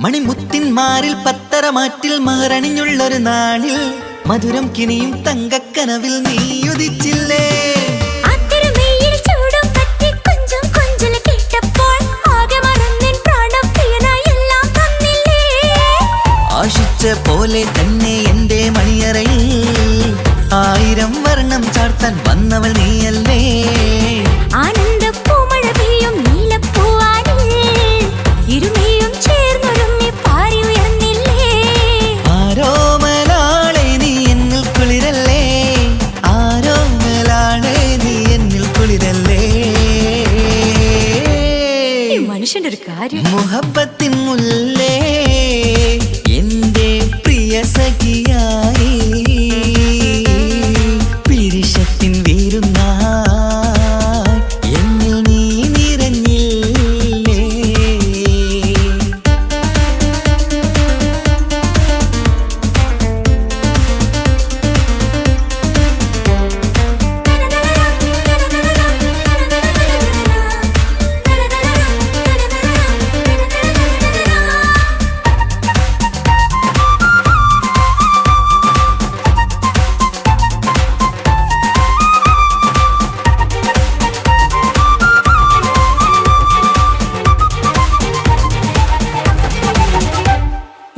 മണിമുത്തിന്മാരിൽ പത്തരമാറ്റിൽ മഹറണിഞ്ഞുള്ളൊരു നാളിൽ മധുരം കിനിയും തങ്കക്കനവിൽ നീയുദിച്ചില്ലേ. ആശിച്ച പോലെ തന്നെ എന്റെ മണിയറയിൽ 1000 വർണ്ണം ചാർത്താൻ വന്നവൾ നീയല്ലേ. ആനന്ദപ്പൂമഴ പെയ്യും നീലപ്പൂവാനിൽ ഇരുമയും ചേർന്നൊരുങ്ങി പാറി ഉയർന്നില്ലേ. ആരോമലാളെ നീ എന്നിൽ കുളിരല്ലേ, ആരോമലാളെ നീ എന്നിൽ കുളിരല്ലേ. മനുഷ്യന്റെ ഒരു കാര്യം. മുഹബത്തിൻ മുല്ലേ എന്റെ പ്രിയ സഖിയായി പിരിശത്തിൻ വീരുന്നായി എന്നിൽ നീ നിറഞ്ഞില്ലേ.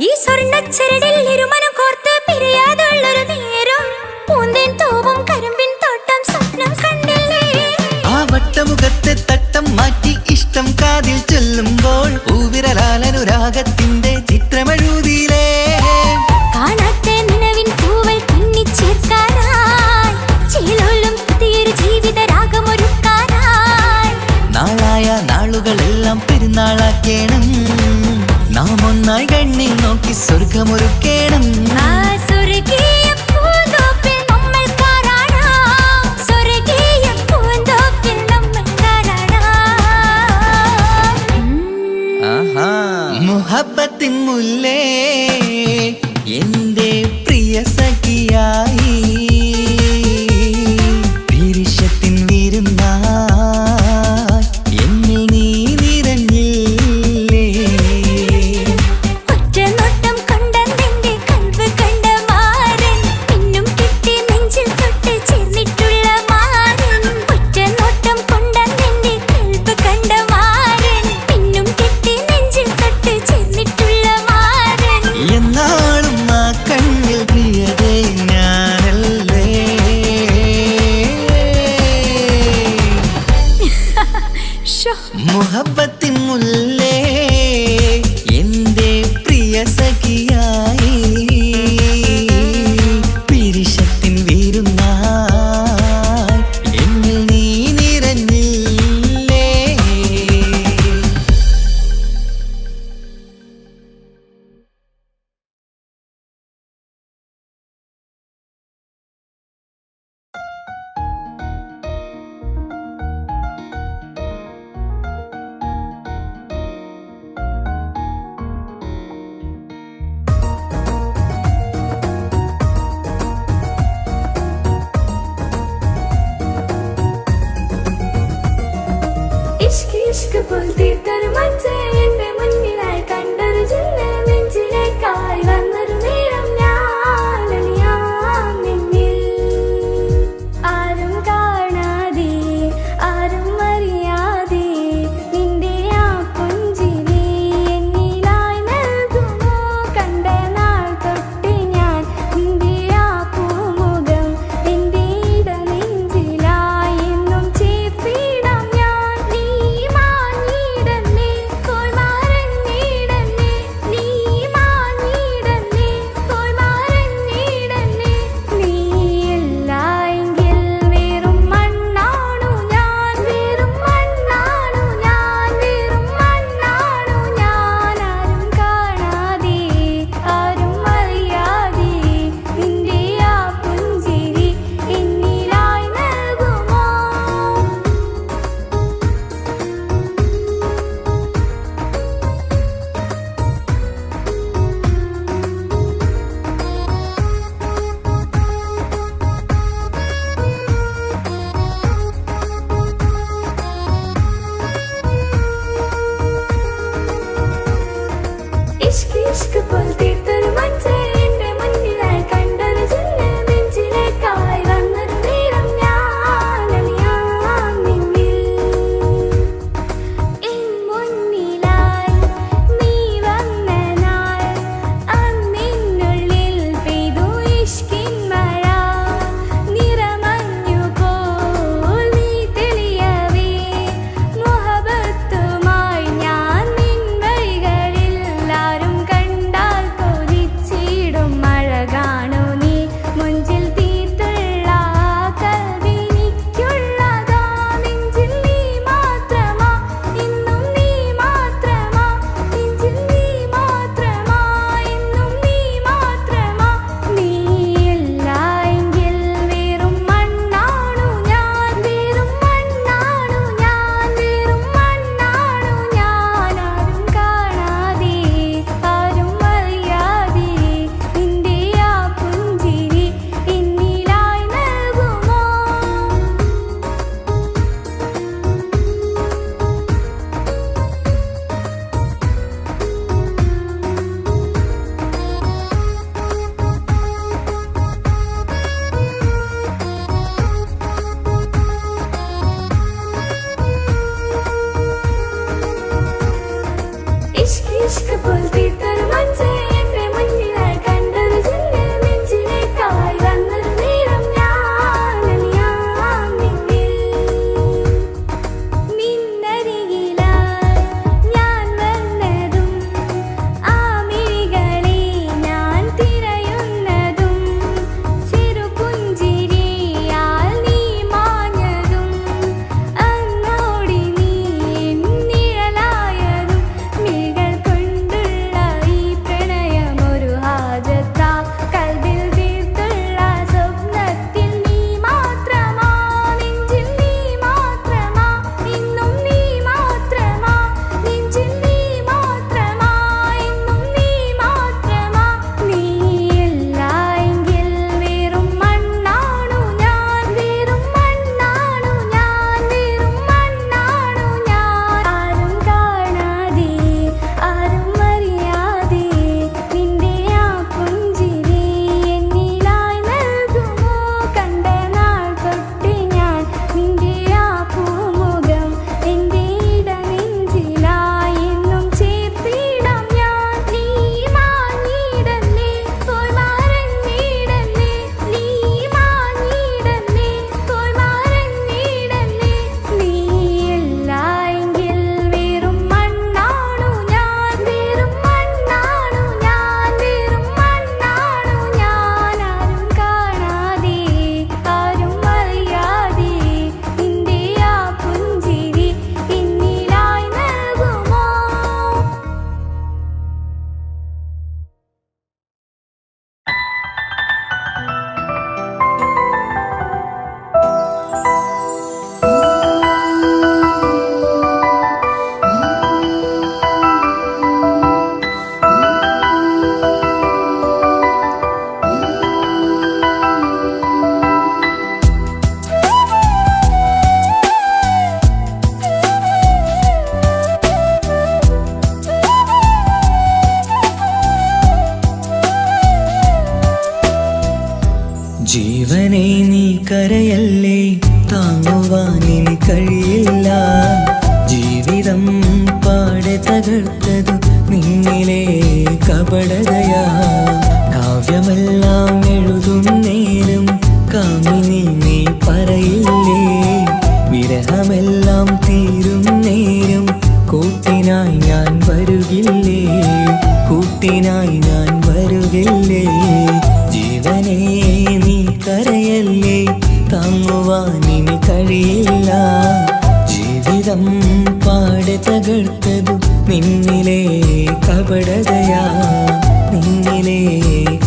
ഈ സ്വർണ്ണച്ചരടിൽ ഇരുമനം കോർത്ത് പിരിയാതുള്ളൊരു നേരം പൂന്തേൻ തൂവും കരിമ്പിൻ തോട്ടം സ്വപ്നം കണ്ടില്ലേ. ആ വട്ടമുഖത്തെ തട്ടം മാറ്റി ഇഷ്ടം കാതിൽ ചൊല്ലുമ്പോൾ പൂവിരലാലനുരാഗത്തിന്റെ ചിത്രമെഴുതിയിലേ. കാണാത്ത നിലവിൻ പൂവൽ പിന്നിച്ചേർക്കാനായി ചേലോലും പുതിയൊരു ജീവിത രാഗമൊരുക്കാനായി നാളായ നാളുകളെല്ലാം പെരുന്നാളാക്കേണം, നാം ഒന്നായി കണ്ണിൽ നോക്കി സ്വർഗമൊരുക്കേണം. ആ സ്വർഗീയ പൂന്തോപ്പിൽ നമ്മൾ കാണാം, സ്വർഗീയ പൂന്തോപ്പിൽ നമ്മൾ കാണാം. ആഹാ. മുഹബത്തിൻ മുല്ലേ എന്റെ പ്രിയ സഖിയായി പിരിശത്തിൻ വിരുന്നായി എന്നിൽ നീ നിറഞ്ഞില്ലേ. ഒറ്റ നോട്ടം കൊണ്ടെന്റെ കൽവ് കണ്ട മാരൻ പിന്നും കിട്ടി നെഞ്ചിൽ തൊട്ട് ചേർന്നിട്ടുള്ള മാരൻ. ഒറ്റ നോട്ടം കൊണ്ടെന്റെ കൽവ് കണ്ട മാരൻ പിന്നും കിട്ടി നെഞ്ചിൽ തൊട്ട് ചേർന്നിട്ടുള്ള മാരൻ. എന്നാളും ആ ഇഷ്ക് പോൽ തീർത്തൊരു മഞ്ചേ എന്റെ മുന്നിലായി കണ്ടൊരു ജില്ല് നെഞ്ചിലേക്കായി വന്നൊരു നേരം ഞാൻ അലിയാം നിന്നിൽ എൻ മുന്നിലായി നീ വന്ന നാൾ അന്നിനുള്ളിൽ പെയ്തു ഇഷ്കിൻ മഴ നിറമഞ്ഞു പോൽ നീ തെളിയവേ മുഹബത്തുമായി ഞാൻ നിൻ വഴികളിൽ ആരും കണ്ടാൽ കൊതിച്ചിടും മഴ കാണൂ നീ മുഞ്ചിൽ തീർത്തുള്ള കൽവിനിക്കുള്ളതാ നെഞ്ചിൽ നീ മാത്രമാ ഇന്നും നീ മാത്രമാ നെഞ്ചിൽ നീ മാത്രമാ ഇന്നും നീ മാത്രമാ നീയില്ല എങ്കിൽ വെറും മണ്ണാണു ഞാൻ വെറും മണ്ണാണു ഞാൻ വെറും മണ്ണാണു ഞാൻ ആരും കാണാതെ ആരും അറിയാതെ നിന്റെ ആ പുഞ്ചിരി എന്നിലായി നൽകുമോ ഇഷ്ക് പോൽ തീർത്തൊരു മഞ്ചേ എന്റെ മുന്നിലായി കണ്ടൊരു ജില്ല് നെഞ്ചിലേക്കായി വന്നൊരു നേരം ഞാൻ അലിയാം നിന്നിൽ നിന്നരികിലായി ഞാൻ വന്നതും ആ മിഴികളെ ഞാൻ തിരയുന്നതും ചെറുപുഞ്ചിരിയാൽ നീ മാഞ്ഞതും അങ്ങോടി നീ നിഴലായതും മിഴികൾ കൊണ്ടുള്ള ഈ പ്രണയം ഒരു ഹാജത്താ കൽബിൽ തീർത്തുള്ള സ്വപ്നത്തിൽ നീ മാത്രമാ നെഞ്ചിൽ നീ മാത്രമാ ഇന്നും നീ മാത്രമാ നെഞ്ചിൽ നീ മാത്രമാ ഇന്നും നീ മാത്രമാ നീയില്ല എങ്കിൽ വെറും മണ്ണാണു ഞാൻ വെറും മണ്ണാണു ഞാൻ വെറും മണ്ണാണു ഞാൻ ആരും കാണാതെ ആരും അറിയാതെ നിന്റെ ആ പുഞ്ചിരി എന്നിലായി നൽകുമോ കണ്ട നാൾ തൊട്ട് ഞാൻ നിന്റെ ആ പൂമുഖം എന്റെ ഇടനെഞ്ചിലായി എന്നും ചേർത്തിടാം ഞാൻ നീ മാഞ്ഞിടല്ലേ പോയി മറഞ്ഞിടല്ലേ നീ മാഞ്ഞിടല്ലേ പോയി മറഞ്ഞിടല്ലേ നീയില്ല എങ്കിൽ വെറും മണ്ണാണു ഞാൻ വെറും മണ്ണാണു ഞാൻ വെറും മണ്ണാണു ഞാൻ ആരും കാണാതെ ആരും അറിയാതെ നിന്റെ ആ പുഞ്ചിരി എന്നിലായി നൽകുമോ ജീവനെ നീ കരയല്ലേ താങ്ങുവാനിനി കഴിയില്ല ജീവിതം പാടെ തകർത്തതു നിന്നിലെ കപടതയാ കാവ്യമെല്ലാം എഴുതും നേരം കാമിനി നീ പറയില്ലേ വിരഹമെല്ലാം തീരും നേരം കൂട്ടിനായി ഞാൻ വരുകില്ലേ കൂട്ടിനായി ഞാൻ വരുകില്ലേ ജീവനെ നീ കരയല്ലേ താങ്ങുവാനിനി കഴിയില്ല ജീവിതം പാടെ തകർത്തതു നിന്നിലെ കപടതയാ നിന്നിലെ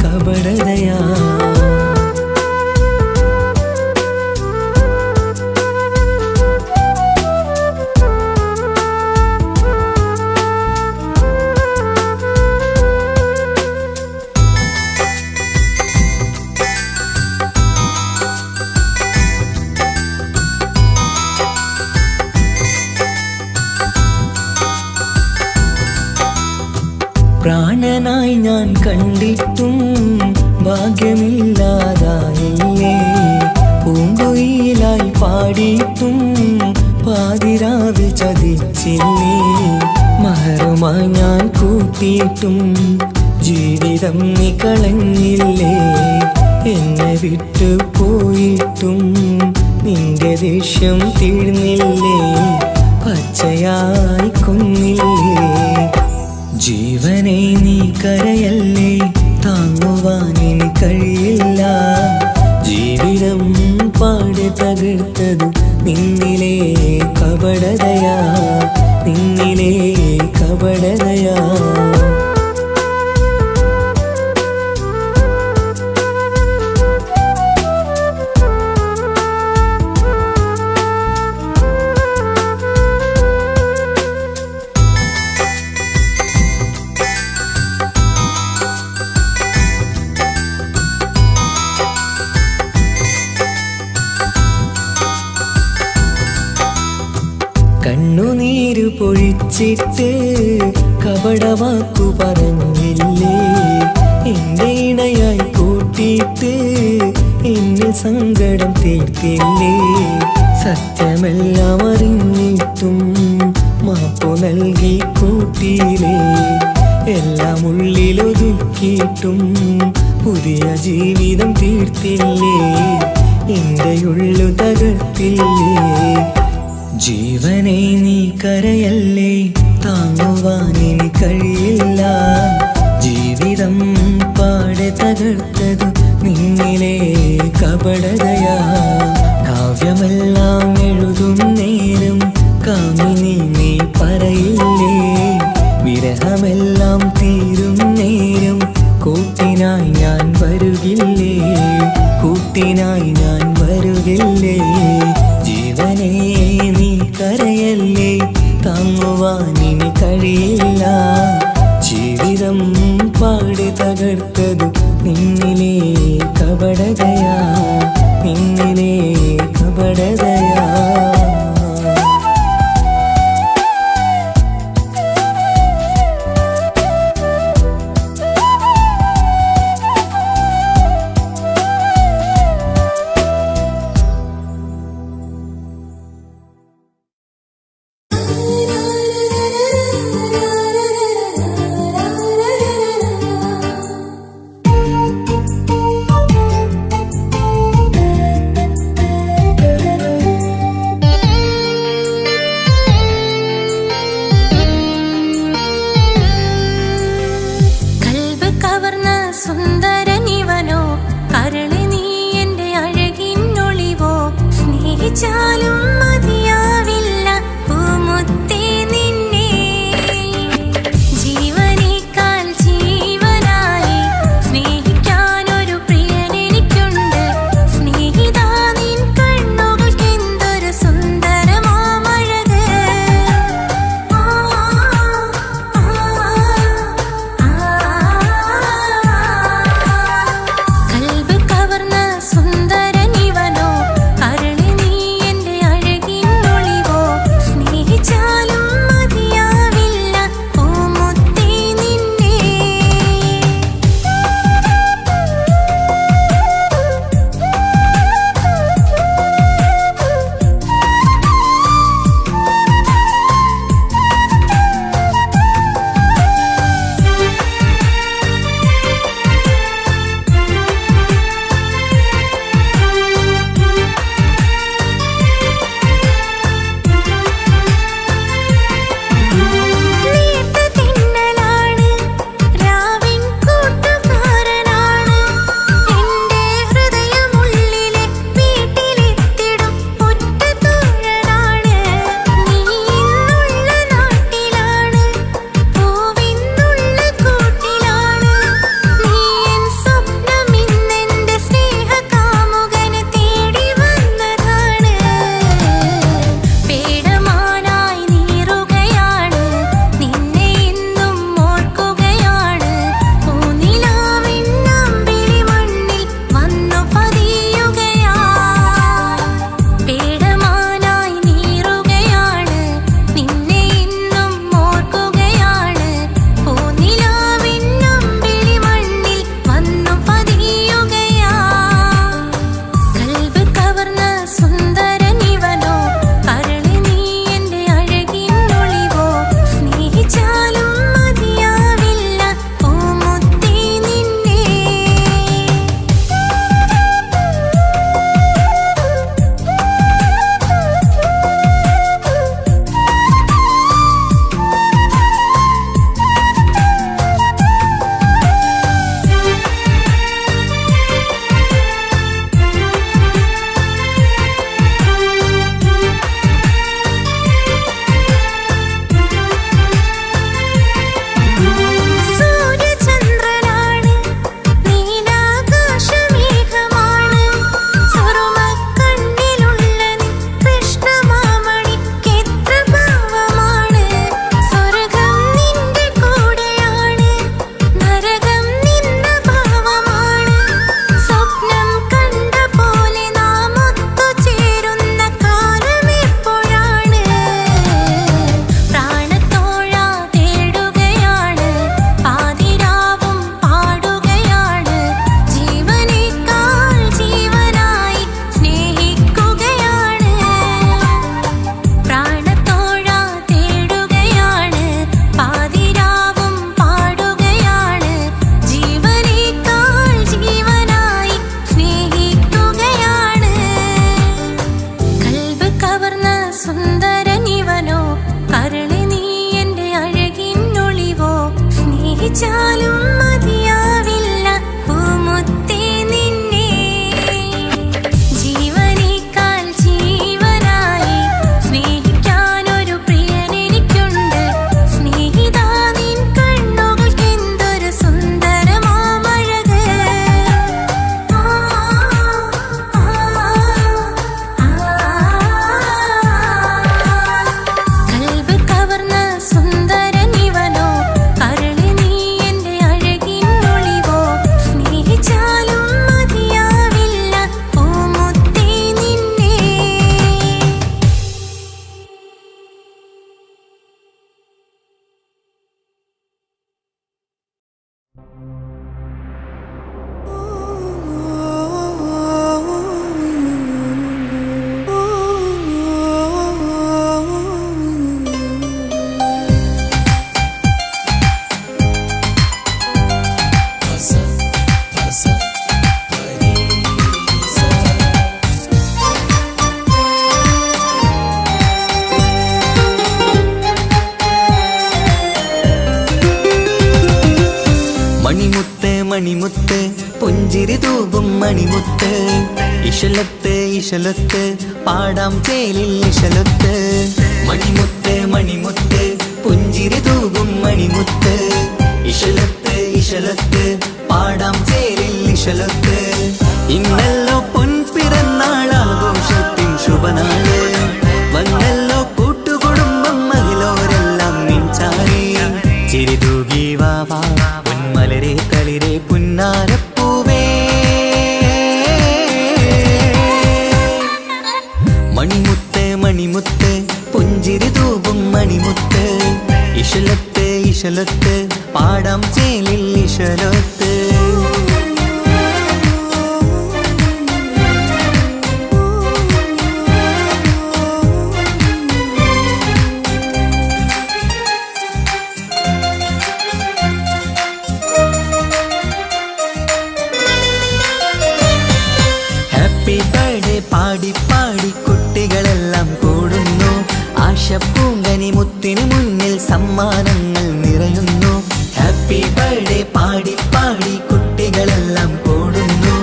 കപടതയാ പ്രാണനായി ഞാൻ കണ്ടിട്ടും ഭാഗ്യമില്ലാതായില്ലേ. പൂങ്കുയിലായി പാടിയിട്ടും പാതിരാവിൽ ചതിച്ചില്ലേ. മഹറുമായി ഞാൻ കൂട്ടിയിട്ടും ജീവിതം നീ കളഞ്ഞില്ലേ. എന്നെ വിട്ടു പോയിട്ടും നിന്റെ ദേഷ്യം തീർന്നില്ലേ. പച്ചയായി കൊന്നില്ലേ. ജീവനെ നീ കരയല്ലേ, താങ്ങുവാൻ ഇനി കഴിയില്ല. ജീവിതം പാടെ തകർത്തത് നിന്നിലെ കപടതയാ, നിന്നിലെ കപടതയാ. കണ്ണുനീര് പൊഴിച്ചിട്ട് കപടവാക്കു പറഞ്ഞില്ലേ. എന്റെ ഇണയായി കൂട്ടിയിട്ട് എന്നിൽ സങ്കടം തീർത്തില്ലേ. സത്യമെല്ലാം അറിഞ്ഞിട്ടും മാപ്പു നൽകി കൂട്ടിയില്ലേ. എല്ലാം ഉള്ളിലൊതുക്കിയിട്ടും പുതിയ ജീവിതം തീർത്തില്ലേ. എന്റെ ഉള്ളു തകർത്തില്ലേ. ജീവനെ നീ കരയല്ലേ, താങ്ങുവാൻ ഇനി കഴിയില്ല. ജീവിതം പാടെ തകർത്തത് നിന്നിലെ കപടതയാ. കാവ്യമെല്ലാം എഴുതും നേരം കാമിനി നീ പറയില്ലേ. വിരഹമെല്ലാം തീരും നേരം കൂട്ടിനായി ഞാൻ വരുകില്ലേ. കൂട്ടിനായി ഞാൻ വരുകില്ലേ. ജീവനെ നീ കരയല്ലേ, താങ്ങുവാൻ ഇനി കഴിയില്ല. ജീവിതം പാടെ തകർത്തത് നിന്നിലെ കപടതയാ, നിന്നിലെ കപടതയാ. മണിമുത്ത് മണിമുത്ത് പുഞ്ചിരി തൂകും മണിമുത്ത് ഇശലത്ത് ഇശലത്ത് പാടാം ചേലിൽ ഇശലത്ത് മണിമുത്ത് മണിമുത്ത് പുഞ്ചിരി തൂകും മണിമുത്ത് ഇശലത്ത് ഇശലത്ത് പാടാം ചേലിൽ ഇശലത്ത് ഇന്നല്ലോ പൊൻപിറന്നാൾ ആഘോഷത്തിൻ ശുഭനാള് വന്നല്ലോ കൂട്ടുകുടുംബം മഹിളോരെല്ലാം നിൻചാരി ചിരി തൂകി വാവാ മലരെ കളിരെ പുന്നാരപ്പൂവേ മണിമുത്ത് മണിമുത്ത് പുഞ്ചിരി തൂകും മണിമുത്ത് ഇശലത്ത് ഇശലത്ത് പാടാം ചേലിൽ ഇശലത്ത് പാടി പാടി കുട്ടികളെല്ലാം കൂടുന്നു ആശപ്പൂങ്കനി മുത്തിന് മുന്നിൽ സമ്മാനങ്ങൾ നിറയുന്നു ഹാപ്പി ബർത്ത്ഡേ പാടി പാടി കുട്ടികളെല്ലാം കൂടുന്നു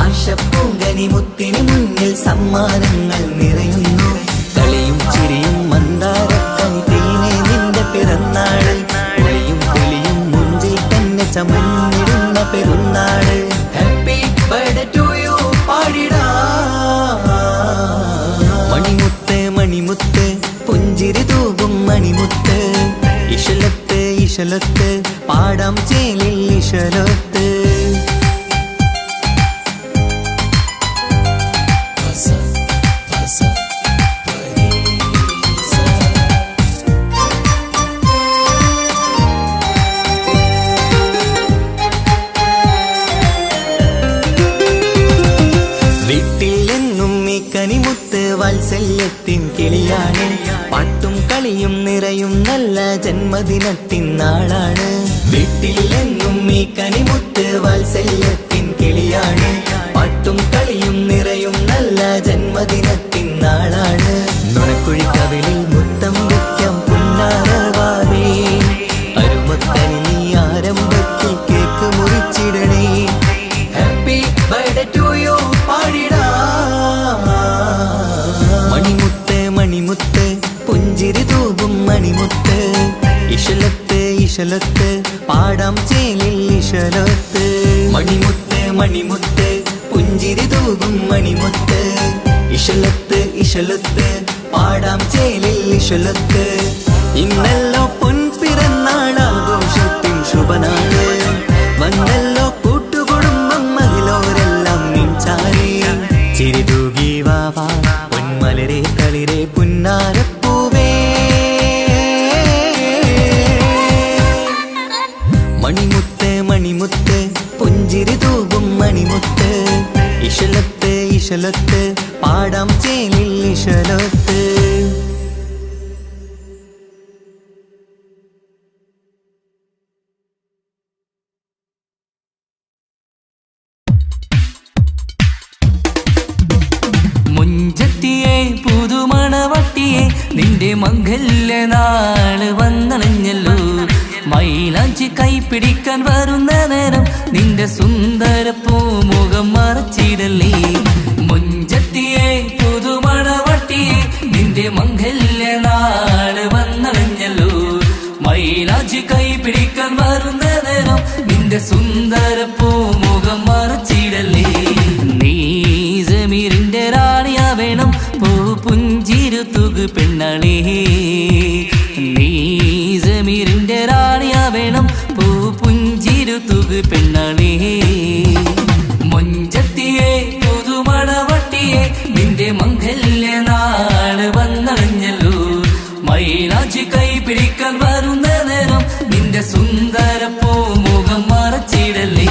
ആശപ്പൂങ്കനി മുത്തിന് മുന്നിൽ സമ്മാനങ്ങൾ നിറയുന്നു കളിയും ചിരിയും മന്ദാരക്കനി തേനെ നിന്റെ പിറന്നാള് ഒളിയും തെളിയും മുഞ്ചിൽ തന്നെ ചമഞ്ഞിടുന്ന പെരുന്നാള് ഹാപ്പി ബർത്ത്ഡേ ടു യു പാടിടാ മണിമുത്ത് മണിമുത്ത് പുഞ്ചിരി തൂകും മണിമുത്ത് ഇശലത്ത് ഇശലത്ത് പാടാം ചേലിൽ ഇശലത്ത് കനിമുത്ത് വാത്സല്യത്തിൻ കിളിയാണ് പാട്ടും കളിയും നിറയും നല്ല ജന്മദിനത്തിൻ നാളാണ് വീട്ടിൽ എങ്ങും ഈ കനിമുത്ത് വാത്സല്യത്തിൻ കിളിയാണ് പാട്ടും കളിയും നിറയും നല്ല ജന്മദിനത്തിൻ നാളാണ് നുണക്കുഴിക്കവിളിൽ മുത്തം വയ്ക്കാം പുന്നാരവാവേ അരുമക്കനി നീ ആരംഭത്തിൽ കേക്ക് മുറിച്ചിടണേ ഹാപ്പി ബർത്ത്ഡേ ടു യു പാടിടാ മണിമുത്ത് മണിമുത്ത് പുഞ്ചിരി തൂകും മണിമുത്ത് ഇശലത്ത് ഇശലത്ത് പാടാം ചേലിൽ ഇശലത്ത് മണിമുത്ത് മണിമുത്ത് പുഞ്ചിരി തൂകും മണിമുത്ത് ഇശലത്ത് ഇശലത്ത് പാടാം ചേലിൽ ഇശലത്ത് ഇന്നല്ലോ പൊൻപിറന്നാൾ ആഘോഷത്തിൻ ശുഭനാള് വന്നല്ലോ കൂട്ടുകുടുംബം മഹിളോരെല്ലാം നിൻചാരി ചിരി തൂകി വാവാ പൊന്മലരെ കളിരെ പുന്നാരപ്പൂവേ മണിമുത്ത് മണിമുത്ത് പുഞ്ചിരി തൂകും മണിമുത്ത് ഇശലത്ത് ഇശലത്ത് പാടാം ചേലിൽ ഇശലത്ത് മുഞ്ചത്തിയെ പുതുമണവട്ടിയെ നിന്റെ മംഗല്യ നാള് വന്നണഞ്ഞല്ലോ മൈലാഞ്ചി കൈപ്പിടിക്കാൻ വരുന്ന നേരം നിന്റെ സുന്ദര പൂമുഖം മറച്ചിടല്ലേ മുഞ്ചത്തിയെ പുതുമണവട്ടിയെ നിന്റെ മംഗല്യ നാള് വന്നണഞ്ഞല്ലോ മൈലാഞ്ചി കൈപ്പിടിക്കാൻ വരുന്ന നേരം നിന്റെ സുന്ദര പൂമുഖം മറച്ചിടല്ലേ നീ ജമീറിന്റെ റാണിയാ വേണം പൂ പുഞ്ചിരു തുകു പെണ്ണളേ നീ ജമീറിന്റെ റാണിയാ വേണം പൂ പുഞ്ചിരു തുകു പെണ്ണളേ മുഞ്ചത്തിയെ പുതുമണവട്ടിയെ നിന്റെ മംഗല്യ നാള് വന്നണഞ്ഞല്ലോ മൈലാഞ്ചി കൈ പിടിക്കാൻ വരുന്ന നേരം നിന്റെ സുന്ദര പൂമുഖം മറച്ച മറച്ചിടലേ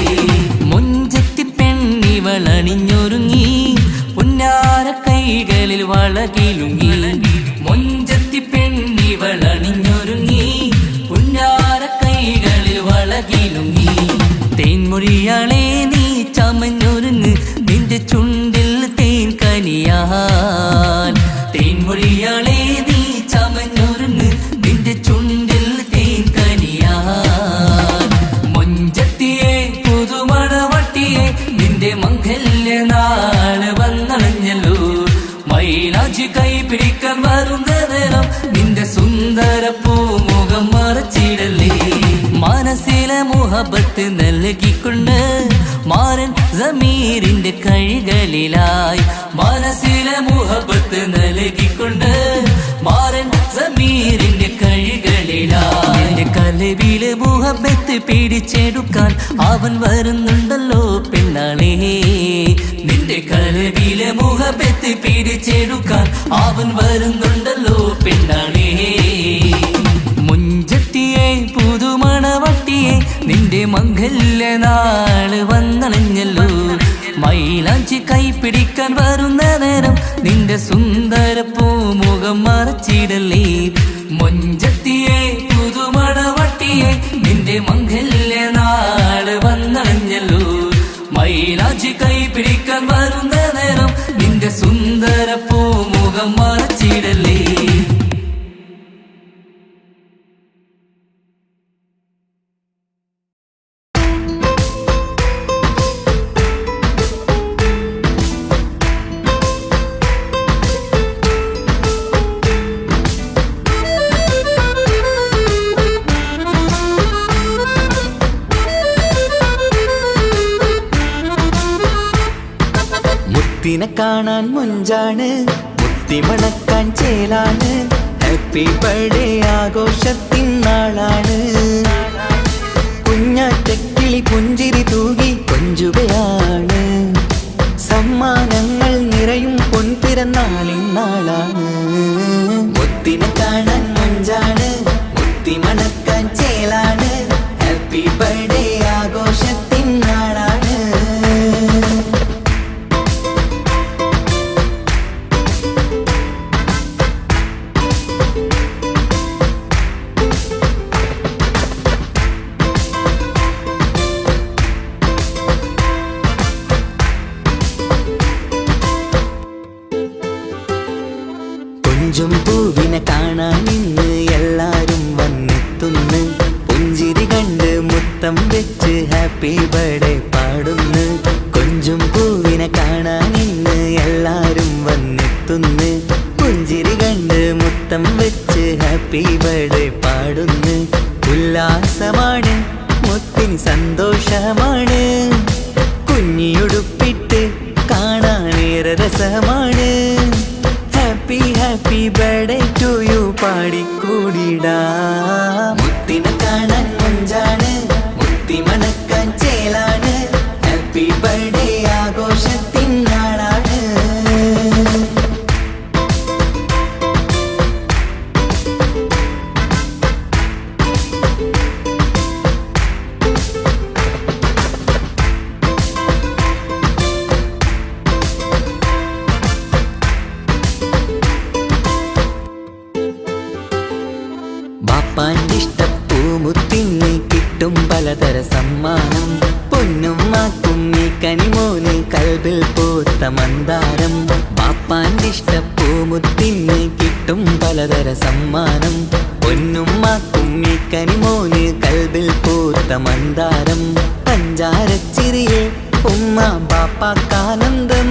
മുഞ്ചത്തി പെണ്ണിവളണിഞ്ഞൊരുങ്ങി പുന്നാര കൈകളിൽ വളകിലുങ്ങി മുഞ്ചത്തി പെണ്ണിവളണിഞ്ഞൊരുങ്ങി പുന്നാര കൈകളിൽ വളകിലുങ്ങി തേൻമൊഴിയാളെ നീ ചമഞ്ഞൊരുങ്ങ് നിന്റെ ചുണ്ടിൽ തേൻ കനിയാൻ തേൻമൊഴിയാളെ നീ ചമഞ്ഞൊരുങ്ങ് നിന്റെ ചുണ്ടിൽ തേൻ കനിയാൻ മുഞ്ചത്തിയെ പുതുമണവട്ടിയെ നിന്റെ മംഗല്യ നാള് വന്നണഞ്ഞല്ലോ മൈലാഞ്ചി കൈ പിടിക്കാൻ വരുന്ന നേരം നിന്റെ സുന്ദര പൂമുഖം മറച്ചിടലേ മനസ്സിലെ മുഹബത്ത് നൽകിക്കൊണ്ട് മാരൻ സമീറിന്റെ കൈകളിലായി മനസ്സിലെ മുഹബത്ത് നൽകിക്കൊണ്ട് മാരൻ സമീറിന്റെ കൈകളിലായി എന്റെ കലവിലെ മുഹബത്ത് പിടിച്ചെടുക്കാൻ അവൻ വരുന്നുണ്ടല്ലോ പെണ്ണാളേ നിന്റെ കലവിലെ മുഹബത്ത് പിടിച്ചെടുക്കാൻ അവൻ വരുന്നുണ്ടല്ലോ പെണ്ണാളേ മുഞ്ചത്തിയെ പുതുമണവട്ടിയെ നിന്റെ മംഗല്യ നാള് വന്നണഞ്ഞല്ലോ മൈലാഞ്ചി കൈ പിടിക്കാൻ വരുന്ന നേരം നിന്റെ സുന്ദര പൂമുഖം മറച്ചിടലേ മുഞ്ചത്തിയെ പുതുമണവട്ടിയെ നിന്റെ മംഗല്യ നാള് വന്നണഞ്ഞല്ലോ മൈലാഞ്ചി കൈ പിടിക്കാൻ വരുന്ന നേരം നിന്റെ സുന്ദര പൂമുഖം മറച്ചിടലേ മുത്തിനെ കാണാൻ മുഞ്ചാണ് മുത്തി മണക്കാൻ ചേലാണ് ഹാപ്പി ബർത്ത്ഡേ ആഘോഷത്തിൻ നാളാണ് കുഞ്ഞാറ്റക്കിളി പുഞ്ചിരി തൂകി കൊഞ്ചുകയാണ് സമ്മാനങ്ങൾ നിറയും പൊൻപിറന്നാളിൻ നാളാണ് മുത്തിനെ കാണാൻ മുഞ്ചാണ് മുത്തി മണക്കാൻ ചേലാണ് ഹാപ്പി ബർത്ത്ഡേ ആഘോഷത്തിൻ നാളാണ് കൊഞ്ചും പൂവിനെ കാണാൻ ഇന്ന് എല്ലാരും വന്നെത്തുന്നു പുഞ്ചിരി കണ്ട് മുത്തം വെച്ച് ഹാപ്പി ബർത്ത്ഡേ പാടുന്നു കൊഞ്ചും പൂവിനെ കാണാൻ ഇന്ന് എല്ലാരും വന്നെത്തുന്നു പുഞ്ചിരി കണ്ട് മുത്തം വെച്ച് ഹാപ്പി ബർത്ത്ഡേ പാടുന്നു ഉല്ലാസമാണ് മുത്തിന് സന്തോഷമാണ് കുഞ്ഞിയുടുപ്പിട്ട് കാണാനേറെ രസമാണ് happy happy birthday to you പാടിക്കൂടിടാ മുത്തിനെ കാണാൻ മുഞ്ചാണ് മുത്തി മണക്കാൻ ചേലാണ് ഹാപ്പി ബർത്ത്ഡേ ആഘോഷത്തിൻ നാളാണ് ബാപ്പാന്റെ ഇഷ്ടപ്പൂമുത്തിന് കിട്ടും പലതര സമ്മാനം പൊന്നും മാക്കും ഈ കനിമോന് കൽബിൽ പൂത്ത മന്ദാരം ബാപ്പാന്റെ ഇഷ്ടപ്പൂമുത്തിന് കിട്ടും പലതര സമ്മാനം പൊന്നും മാക്കും ഈ കനിമോന് കൽബിൽ പൂത്ത മന്ദാരം പഞ്ചാരച്ചിരിയെ ഉമ്മ ബാപ്പാക്കാനന്ദം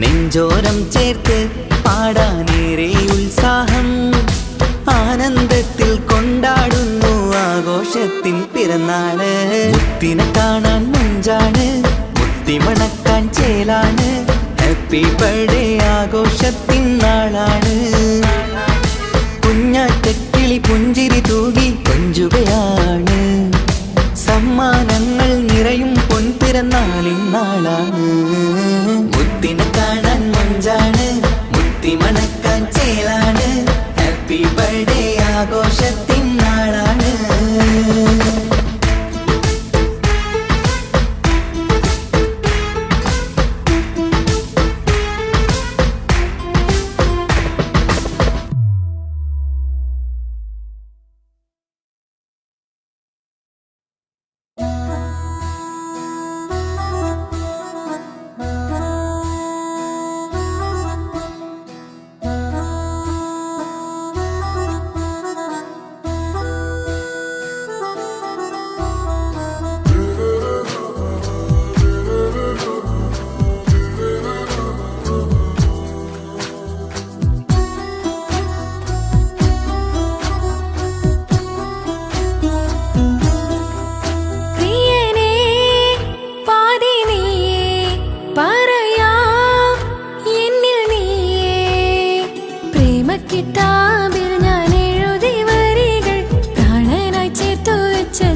നെഞ്ചോരം ചേർത്ത് പാടാനേറെ ഉത്സാഹം ആനന്ദത്തിൽ കൊണ്ടാടുന്നു ആഘോഷത്തിൻ പിറന്നാള് മുത്തിനെ കാണാൻ മുഞ്ചാണ് മുത്തി മണക്കാൻ ചേലാണ് ഹാപ്പി ബർത്ത്ഡേ ആഘോഷത്തിൻ നാളാണ് കുഞ്ഞാറ്റക്കിളി പുഞ്ചിരി തൂകി കൊഞ്ചുകയാണ് സമ്മാനങ്ങൾ നിറയും പൊൻപിറന്നാളിൻ നാളാണ് മുത്തിനെ കാണാൻ മുഞ്ചാണ് മുത്തി മണക്കാൻ ചേലാണ് ഹാപ്പി ബർത്ത്ഡേ ആഘോഷത്തിൻ നാളാണ്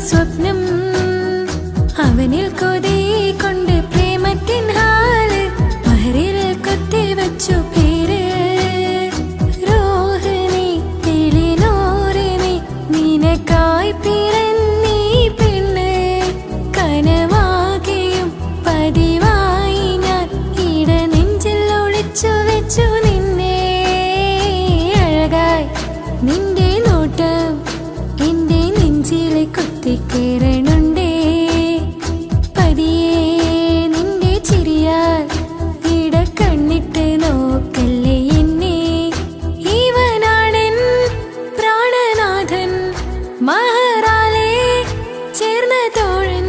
സ്വപ്നം അവനിൽ കൊതി കൊണ്ട് പ്രേമത്തിൻ ഹാല് മഹറിൽ കൊത്തി വച്ചു പേര് രോഹിണി തെളിനോറിനി നിനക്കായി പിറന്നീ പെണ്ണ് കനവാകെയും പതിവായി ഞാൻ ഇട നെഞ്ചിൽ ഒളിച്ചു വെച്ചു നിന്നെ അഴകായി നിന്റെ നോട്ടം എന്റെ നെഞ്ചിലെ കുത്തിക്കേറണുണ്ടേ പതിയെ നിന്റെ ചിരിയാൽ ഇട കണ്ണിട്ട് നോക്കല്ലേ എന്നെ ഇവനാണെൻ പ്രാണനാഥൻ മഹറാലെ ചേർന്ന തോഴൻ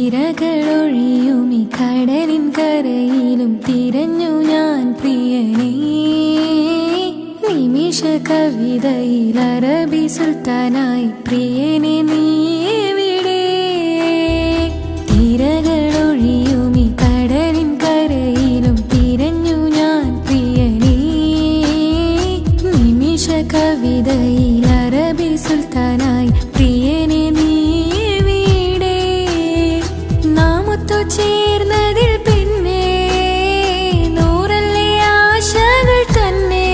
തിരകളൊഴിയും ഈ കടലിൻ കരയിലും തിരഞ്ഞു ഞാൻ പ്രിയനേ നിമിഷ കവിതയിൽ അറബി സുൽത്താനായി പ്രിയനെ നീ എവിടെ തിരകളൊഴിയും ഈ കടലിൻ കരയിലും തിരഞ്ഞു ഞാൻ പ്രിയനേ നിമിഷ കവിതയിൽ അറബി സുൽത്താനായി പ്രിയനെ നീ ചേർന്നതിൽ പിന്നെ നൂറല്ലേ ആശകൾ തന്നെ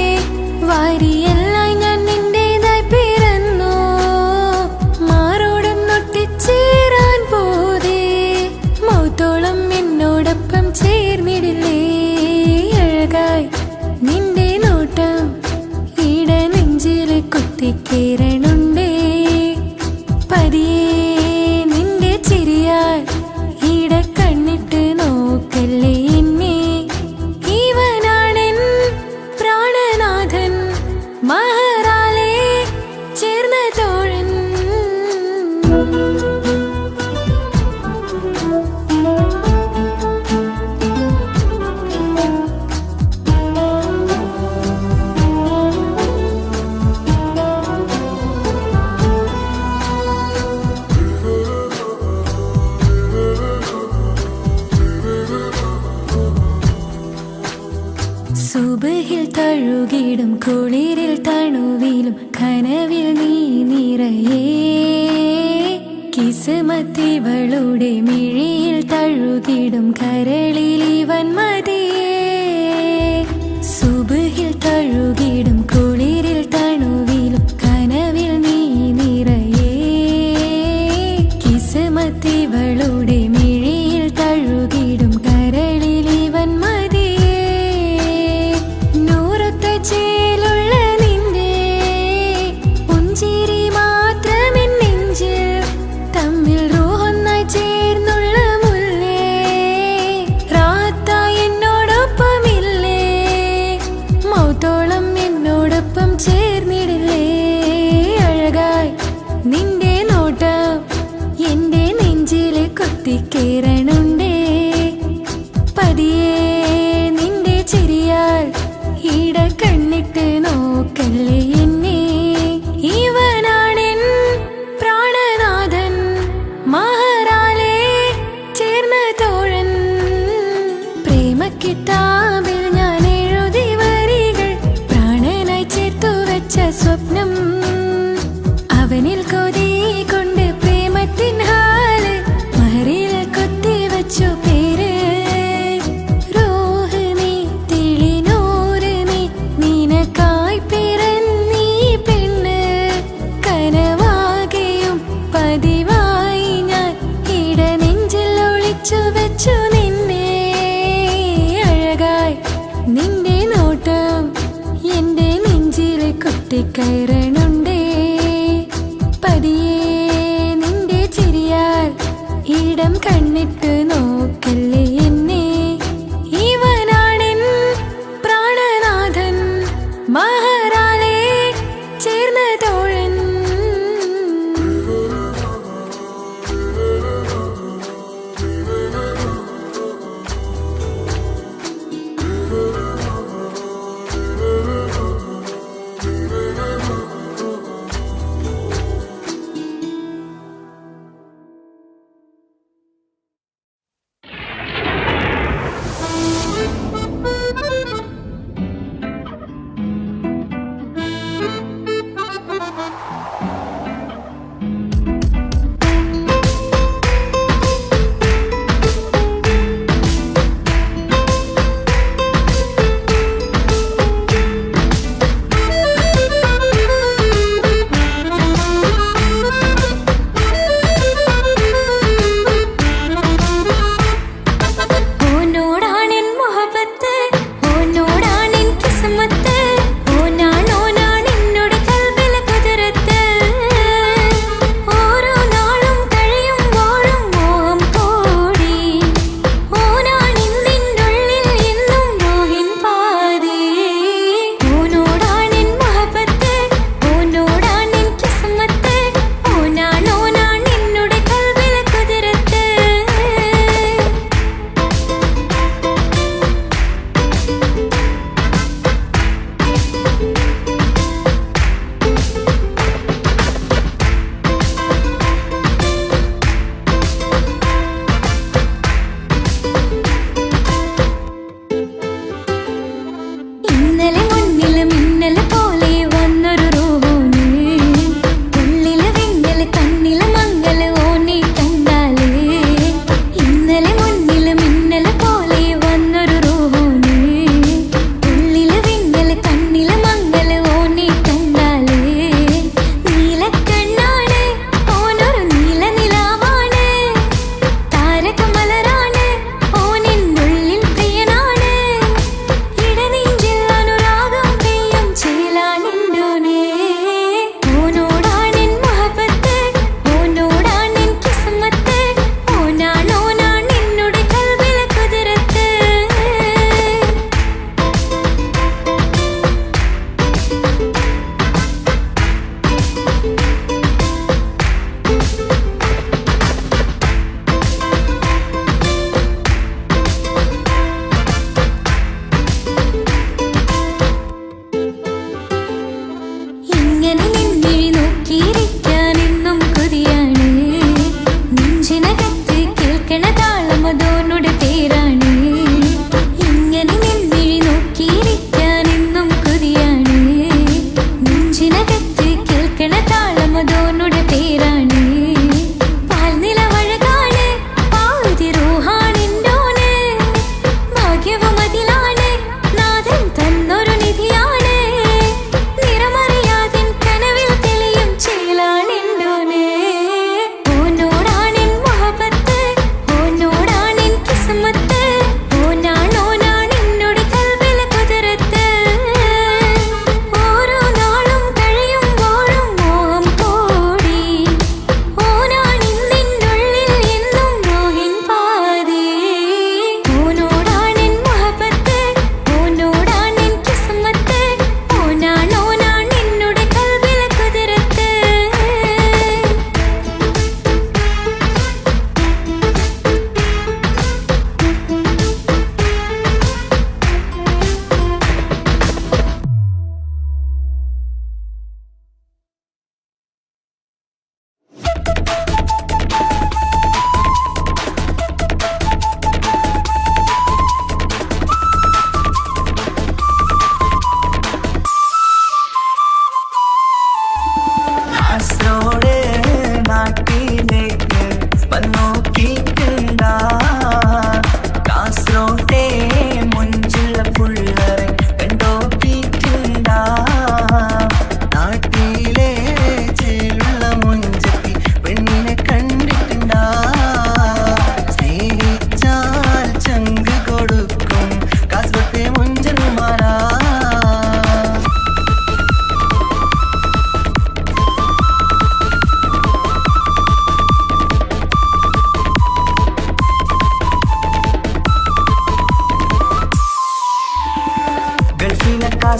വാരിയെല്ലാം ഞാൻ നിന്റേതായി പിറന്നു മാറോടൊന്നൊട്ടിച്ചേരാൻ പോതേ മൗത്തോളം എന്നോടൊപ്പം ചേർന്നിടില്ലേ അഴകായി നിന്റെ നോട്ടം ഇട നെഞ്ചിൽ കുത്തിക്കേറണുണ്ടേ പതിയെ നിന്റെ ചിരിയാൽ ഇട കണ്ണിട്ട് നോക്കല്ലേ എന്നെ ഇവനാണെൻ പ്രാണനാഥൻ മഹറാലെ ചേർന്ന തോഴൻ സുബഹിൽ തഴുകിടും കുളിരിൽ തണുവിലും കനവിൽ നീ നിറയേ കിസ്മത്തിവളുടെ മിഴിയിൽ തഴുകിടും കരളിൽ ഇവൻ മതിയേ സുബഹിൽ തഴുകിടും കുളിരിൽ തണുവിലും കനവിൽ നീ നിറയേ കിസ്മത്തിവളുടെ മിഴിയിൽ തഴുകിടും കരളിൽ ഇവൻ മതിയേ ചേലുള്ള നിന്റെ പുഞ്ചിരി മാത്രമെൻ നെഞ്ചിൽ തമ്മിൽ റൂഹൊന്നായി ചേർന്നുള്ള മുല്ലേ റാത്തായി എന്നോടൊപ്പമില്ലേ മൗത്തോളം എന്നോടൊപ്പം ചേർന്നിടില്ലേ അഴകായി നിന്റെ നോട്ടം എന്റെ നെഞ്ചിലെ കുത്തിക്കേറണുണ്ടേ പതിയെ നിന്റെ ചിരിയാൽ ഇട കണ്ണിട്ട് നോക്കല്ലേ എന്നെ ഇവനാണെൻ പ്രാണനാഥൻ മഹറാലെ ചേർന്ന തോഴൻ പ്രേമക്കിതാബിൽ ഞാൻ എഴുതി വരികൾ പ്രാണനായി ചേർത്തു വെച്ച സ്വപ്നം അവനിൽ കൊതി കൊണ്ട് പ്രേമത്തിൻ ഹാല് മഹറിൽ കൊത്തി വച്ചു പേര് നിനക്കായി പിറന്നീ പെണ്ണ് കനവാകെയും പതിവായി ഞാൻ ഇട നെഞ്ചിൽ ഒളിച്ചു വെച്ചു നിന്നെ അഴകായി നിന്റെ നോട്ടം എന്റെ നെഞ്ചിൽ കുത്തിക്കയറണുണ്ടേ പതിയെ നിന്റെ ചിരിയാൽ ഇടം കണ്ണിട്ട് നോക്കല്ലേ എന്നെ ഇവനാണെൻ പ്രാണനാഥൻ മഹറാലെ ചേർന്ന തോഴൻ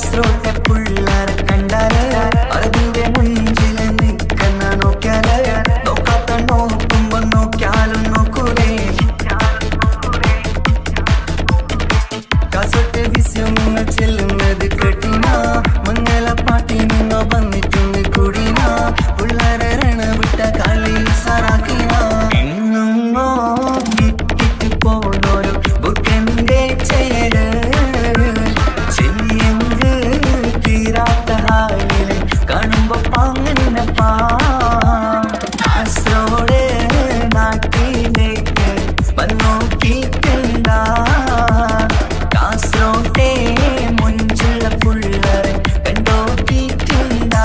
കാസർഗോട്ടെ പിള്ളേരെ കണ്ടാല് അതിന്റെ മുഞ്ചില് നിൽക്കുന്ന നോക്കിയാല് നോക്കാത്ത നോക്കുമ്പോ നോക്കിയാലും നോക്കൂലേ കാസർഗോട്ടെ വിസ്യം നിങ്ങൾ ചെല്ലുന്നത് കേട്ടിന മംഗല പാട്ടി നിങ്ങൾ വന്നിട്ടുണ്ട് കൂടിന പിള്ളേരെ രണ വിട്ട കളി സാറാക്കിന എങ്ങോ ഇട്ടിട്ട് പോണോരു ബുക്കന്റെ ചേര് ചെല്ലിയങ്ക് തീരാത്ത ഹാലില് കാണുമ്പോ പാങ്ങനപ്പാ കാസർഗോഡ് നാട്ടിലേക്ക് വന്നോക്കിട്ടുണ്ട കാസർഗോട്ടെ മുഞ്ചുള്ള പിള്ളേരെ കണ്ടോക്കിട്ടുണ്ട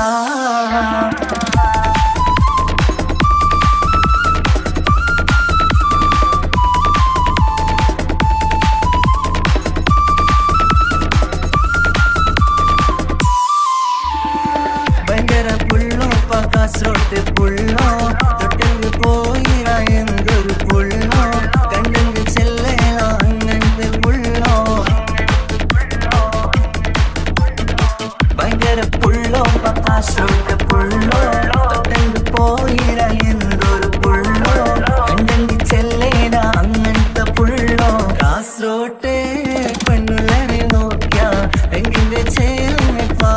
ഭയങ്കര പുള്ളോ കാസർഗോട്ടെ പുള്ളോ തൊട്ടെങ്കിൽ പോയിര എന്തൊരു പുള്ളോ കണ്ടെങ്കിൽ ചെല്ലലോ അങ്ങനത്തെ പുള്ളോ ഭയങ്കര പുള്ളോ കാസർഗോട്ടെ പുള്ളോ തൊട്ടെങ്കിൽ പോയിര എന്തൊരു പുള്ളോ കണ്ടെങ്കിൽ ചെല്ലല അങ്ങനത്തെ പുള്ളോ കാസർഗോട്ടെ പെണ്ണുള്ളരെ നോക്കിയ എങ്കിന്റെ ചേർന്നിപ്പാ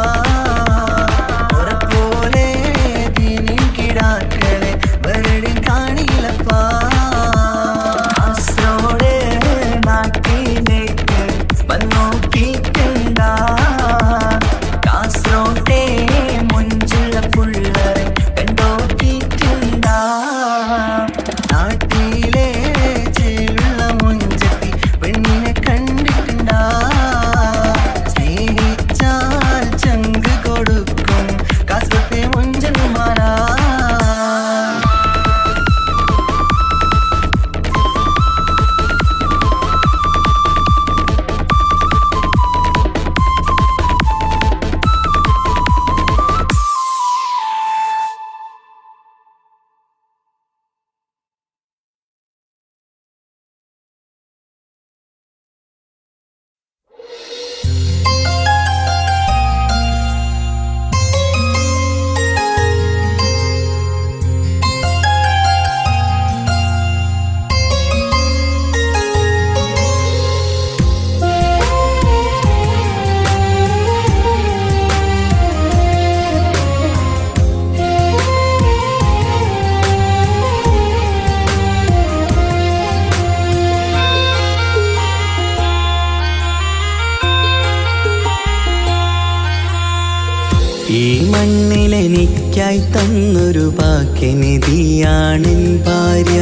ഈ മണ്ണിലെനിക്കായി തന്നൊരു ഭാഗ്യനിധിയാണെൻ ഭാര്യ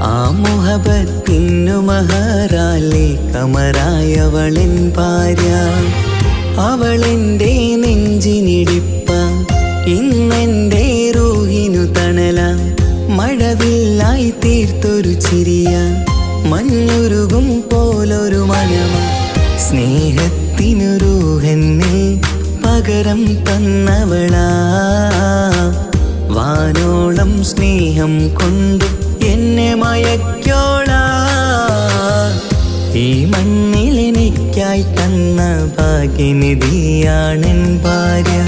ആ മുഹബത്തിനു മഹറാലെ കമറായവളെൻ ഭാര്യ അവളെന്റെ നെഞ്ചിനിടിപ്പ ഇന്നെന്റെ റൂഹിനു തണല മഴവില്ലായി തീർത്തൊരു ചിരിയ മഞ്ഞുരുകും പോലൊരു മനമ സ്നേഹത്തിനു റൂഹെന്നെ പകരം തന്നവളാ വാനോളം സ്നേഹം കൊണ്ടു എന്നെ മയക്കോളാ ഈ മണ്ണിലെനിക്കായി തന്ന ഭാഗ്യനിധിയാണെൻ ഭാര്യ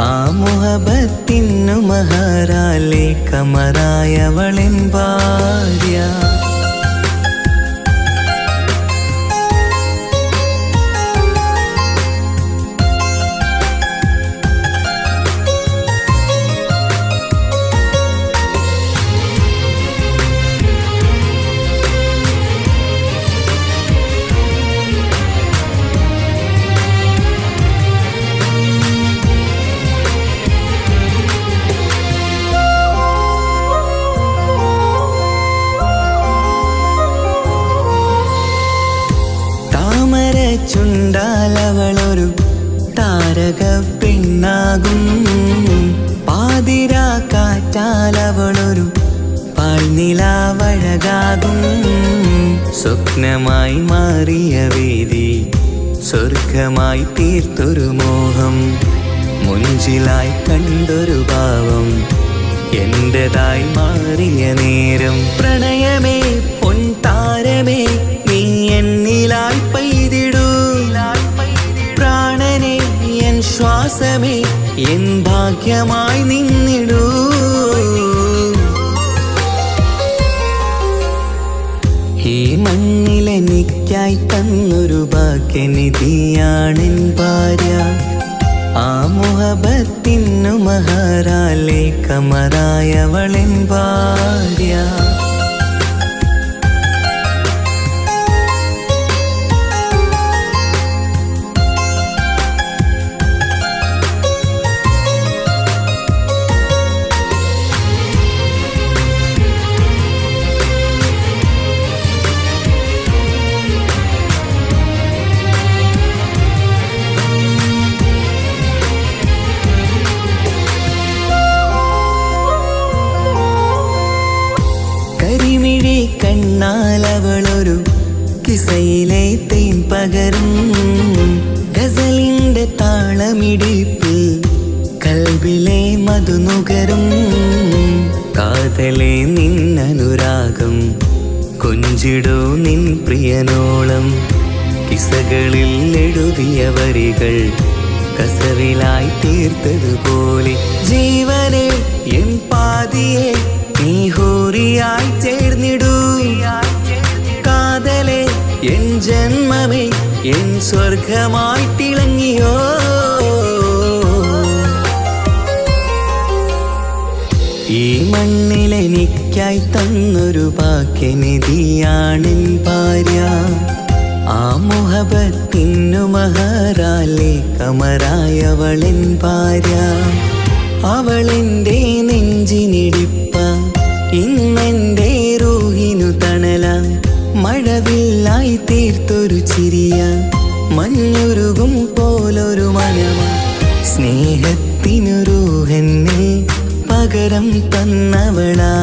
ആ മുഹബത്തിനു മഹറാലെ കമറായവളെൻ ഭാര്യ ചുണ്ടാലവളൊരു താരക പെണ്ണാകും പാതിര കാറ്റാലവളൊരു പാൽനിലാവഴകാകും സ്വപ്നമായി മാറിയ വേദി സ്വർഗമായി തീർത്തൊരു മോഹം മുഞ്ചിലായി കണ്ടൊരു ഭാവം എന്റേതായി മാറിയ നേരം പ്രണയമേ പൊൻതാരമേ നീ എന്നിലായി പെയ്തിടൂ ശ്വാസമേ എൻ ഭാഗ്യമായി നിന്നിടൂ. ഈ മണ്ണിലെനിക്കായി തന്നൊരു ഭാഗ്യനിധിയാണെൻ ഭാര്യ. ആ മുഹബത്തിനു മഹറാലെ കമറായവളെൻ ഭാര്യ. കരിമിഴി കണ്ണാലവളൊരു കിസയിലെ തേൻ പകരും. ഗസലിന്റെ താളമിടിപ്പിൽ കൽബിലെ മധുനുകരും. കാതലെ നിന്നനുരാഗം കൊഞ്ചിടൂ നിൻ പ്രിയനോളം. കിസകളിൽ എഴുതിയ വരികൾ കസവിലായി തീർത്തതുപോലെ ജീവനെ എൻ പാതിയെ നീ ഹൂറിയായി ചേർന്നിടൂ. കാതലെ എൻ ജന്മമേ എൻ സ്വർഗമായി തിളങ്ങിയോ. ഈ മണ്ണിലെനിക്കായി തന്നൊരു ഭാഗ്യനിധിയാണെൻ ഭാര്യ. ആ മുഹബത്തിനു മഹറാലെ കമറായവളെൻ ഭാര്യ. അവളെൻ്റെ നെഞ്ചിനിടിപ്പ ഇന്നെൻ്റെ റൂഹിനു തണല. മഴവില്ലായി തീർത്തൊരു ചിരിയ മഞ്ഞുരുകും പോലൊരു മനമ. സ്നേഹത്തിനു റൂഹെന്നെ പകരം തന്നവളാ.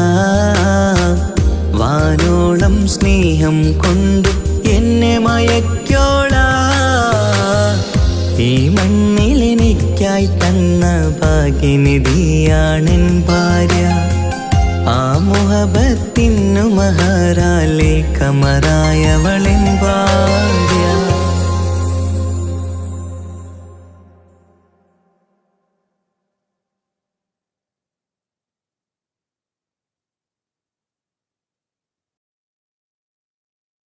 വാനോളം സ്നേഹം കൊണ്ട് എന്നെ മയക്കോളാ. ഈ മണ്ണിലെനിക്കായി തന്ന ഭാഗ്യനിധിയാണെൻ ഭാര്യ. ആ മുഹബത്തിനു മഹറാലെ കമറായവളെൻ ഭാര്യ.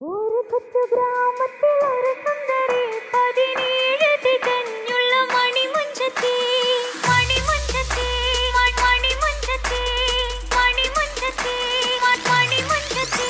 ഒരു കൊച്ചു ഗ്രാമത്തിൽ ഒരു സുന്ദരി 17 തികഞ്ഞുള്ള മണിമുഞ്ചത്തി മണിമുഞ്ചത്തി മണിമുഞ്ചത്തി മണിമുഞ്ചത്തി മണിമുഞ്ചത്തി.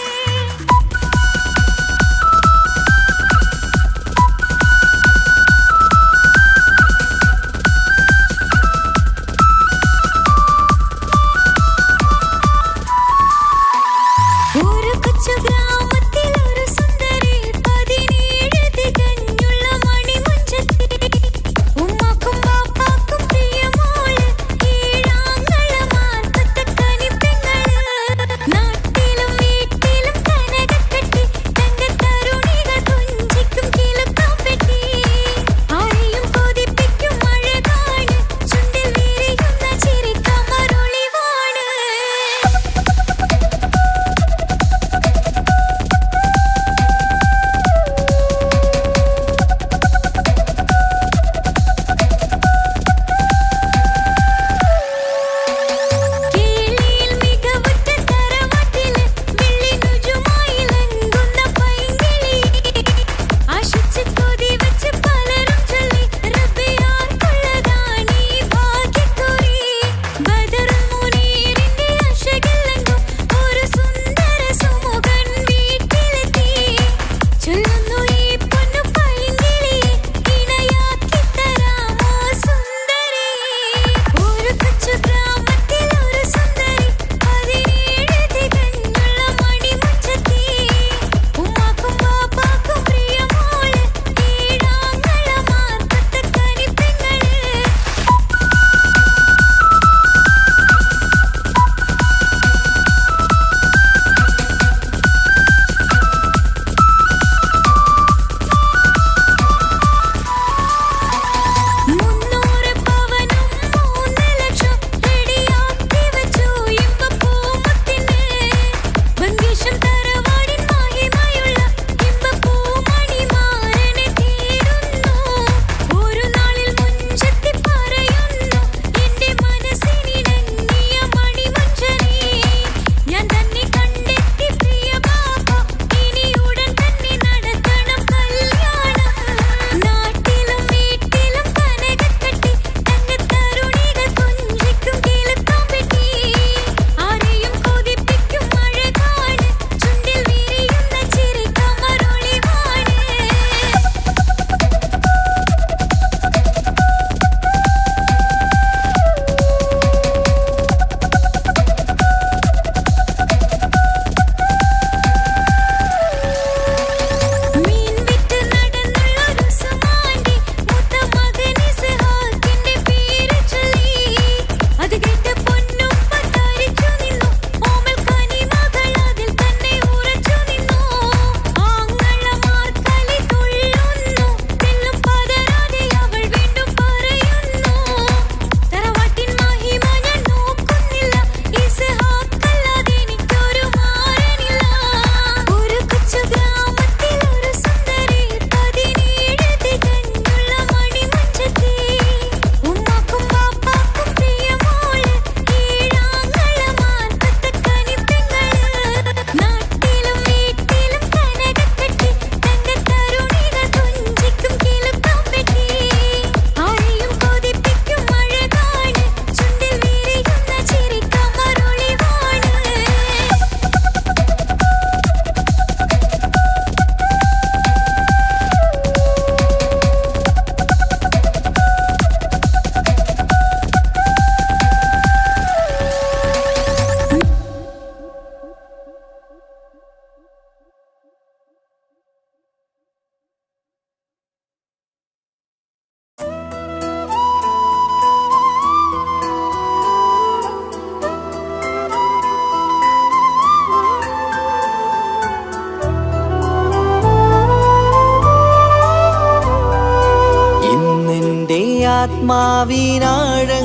ആത്മാവിനാഴങ്ങളിൽ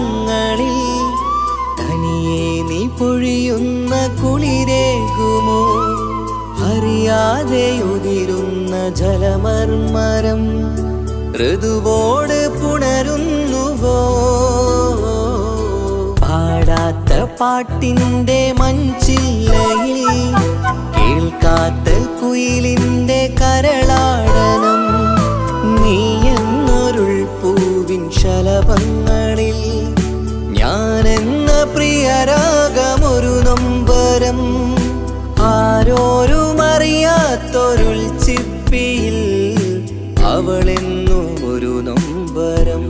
തനിയെ നീ പൊഴിയുന്ന കുളിരേകുമോ? അറിയാതെ ഉതിരുന്ന ജലമർമരം ഋതുവോട് പുണരുന്നുവോ? പാടാത്ത പാട്ടിൻ്റെ മഞ്ചില്ലയിൽ കേൾക്കാത്ത കുയിലിൻ്റെ കരളാടനം നീ എന്നൊരുൾ പൂവിൻ ശലഭങ്ങളിൽ ഞാനെന്ന പ്രിയരാഗമൊരു നൊമ്പരം ആരോരും അറിയാത്തൊരുൾ ചിപ്പിയിൽ അവളെന്നും ഒരു നൊമ്പരം.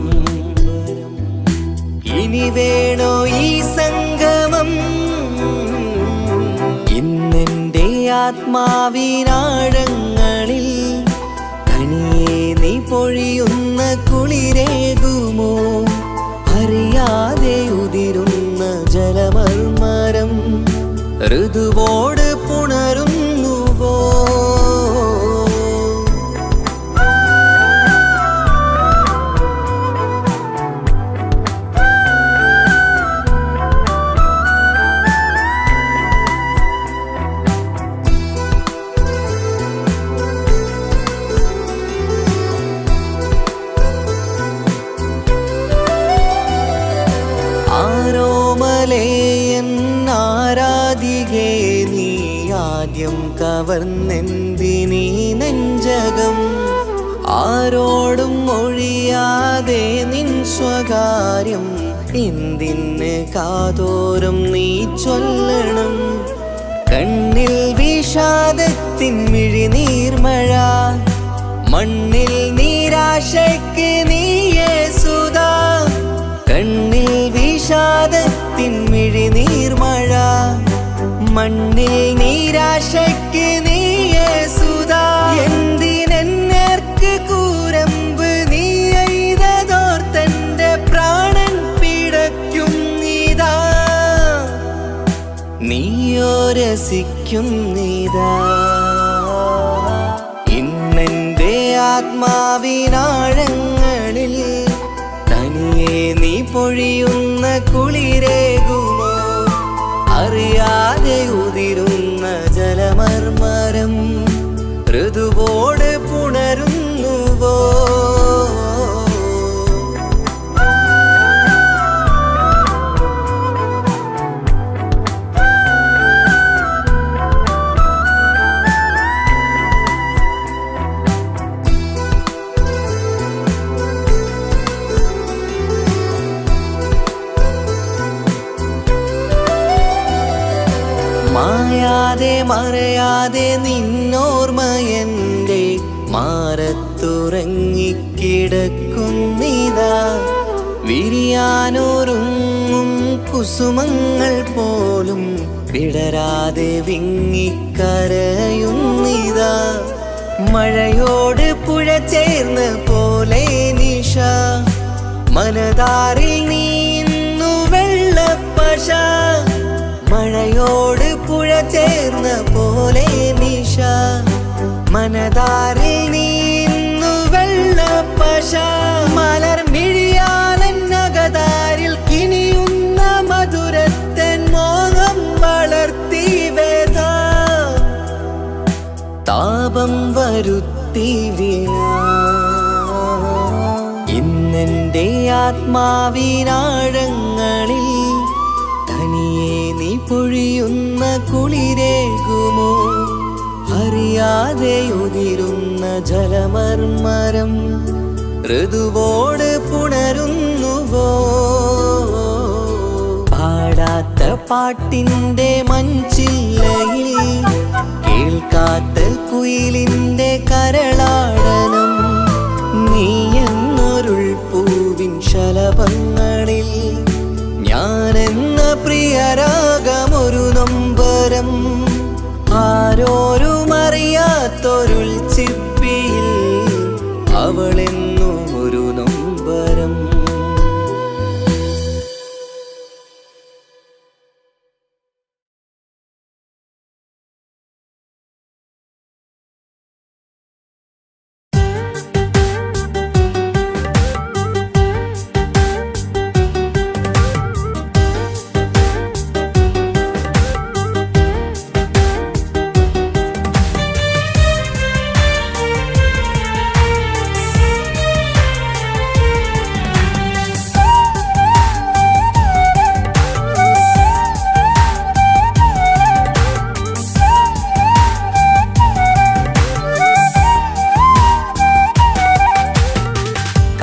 ഇനി വേണോ ഈ സംഗമം? ഇന്നെൻ്റെ ആത്മാവിനാഴങ്ങളിൽ തനിയെ നീ പൊഴിയുന്ന കുളിരേകുമോ? അറിയാതെ ഉതിരുന്ന ജലമർമരം ഋതുവോട് പുണരുന്നുവോ? ആരോമലേയൻ ആരാധികേ നീ ആദ്യം കവർന്നെന്തിനീ നെഞ്ചകം? ആരോടും ഒഴിയാതെ നിൻ സ്വകാര്യം എന്തിന് കാതോരം നീ ചൊല്ലണം? കണ്ണിൽ വിഷാദത്തിൻ മിഴിനീർമഴ മണ്ണിൽ നിരാശയ്ക്ക് നീയേ സുധാ. കണ്ണിൽ വിഷാദത്തിൻ മിഴിനീർമഴ മണ്ണിൽ നിരാശയ്ക്ക് നീയേ സുധാ. എന്തിനെന്നേർക്ക് കൂരമ്പ് നീ എയ്തതോർത്തന്റെ പ്രാണൻ പിടയ്ക്കും നീതാ. നീയോ രസിക്കും നീതാ. ഇന്നെന്റെ ആത്മാവിനാഴങ്ങളിൽ തനിയെ നീ പൊഴിയുന്ന കുളിരേകുമോ? അറിയാതെ ഉതിരുന്ന ജലമർമരം ഋതുവോട് പുണരുന്നുവോ? മായാതെ മറയാതെ നിന്നോർമ്മയെൻ്റെ മാറത്തുറങ്ങിക്കിടക്കുന്നിതാ. വിരിയാനൊരുങ്ങും കുസുമങ്ങൾ പോലും വിടരാതെ വിങ്ങിക്കരയുന്നിതാ. മഴയോട് പുഴ ചേർന്ന പോലെ നിശ മനതാറിൽ നീന്നു വെള്ളപ്പശ. മഴയോട് പുഴ ചേർന്ന പോലെ നിശ മനതാറിൽ നീന്നു വെള്ളപ്പശ. മലർ മിഴിയാലന്നകതാരിൽ കിനിയുന്ന മധുരത്തൻ മോഹം വളർത്തി വേദ താപം വരുത്തി വീണ. ഇന്നെൻ്റെ ആത്മാവിനാഴങ്ങളിൽ തനിയെ നീ പൊഴിയുന്ന കുളിരേകുമോ? അറിയാതെ ഉതിരുന്ന ജലമർമരം ഋതുവോട് പുണരുന്നുവോ? പാടാത്ത പാട്ടിൻ്റെ മഞ്ചില്ലയിൽ കേൾക്കാത്ത കുയിലിൻ്റെ കരളാടനം നീ എന്നൊരുൾ പൂവിൻ ശലഭങ്ങളിൽ ഞാനെന്ന പ്രിയരാഗമൊരു നൊമ്പരം ആരോരും അറിയാത്തൊരുൾ ചിപ്പിയിൽ അവളെന്നും ഒരു നൊമ്പരം.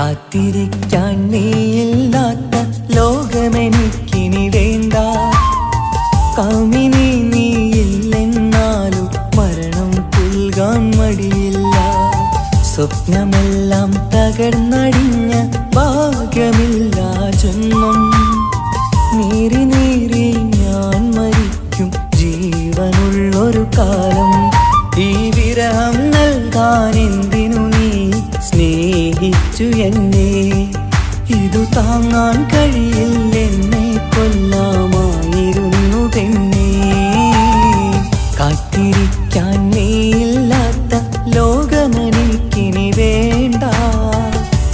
കാത്തിരിക്കാൻ നീയില്ലാത്ത ലോകമെനിക്കിനി വേണ്ട. കാമിനി നീയില്ലെന്നാലും മരണം പുൽകാൻ മടിയില്ല. സ്വപ്നമെല്ലാം തകർന്നടിഞ്ഞ ഭാഗ്യമില്ല ജന്മം. നീറി നീറി ഞാൻ മരിക്കും ജീവനുള്ളൊരു കാലം. ഈ വിരഹം നൽകാൻ എന്തിനു നീ സ്നേഹിച്ചു എന്നെ? ഇതു താങ്ങാൻ കഴിയില്ലെന്നെ കൊല്ലാമായിരുന്നു പെണ്ണേ. കാത്തിരിക്കാൻ നീയില്ലാത്ത ലോകമെനിക്കിനി വേണ്ട.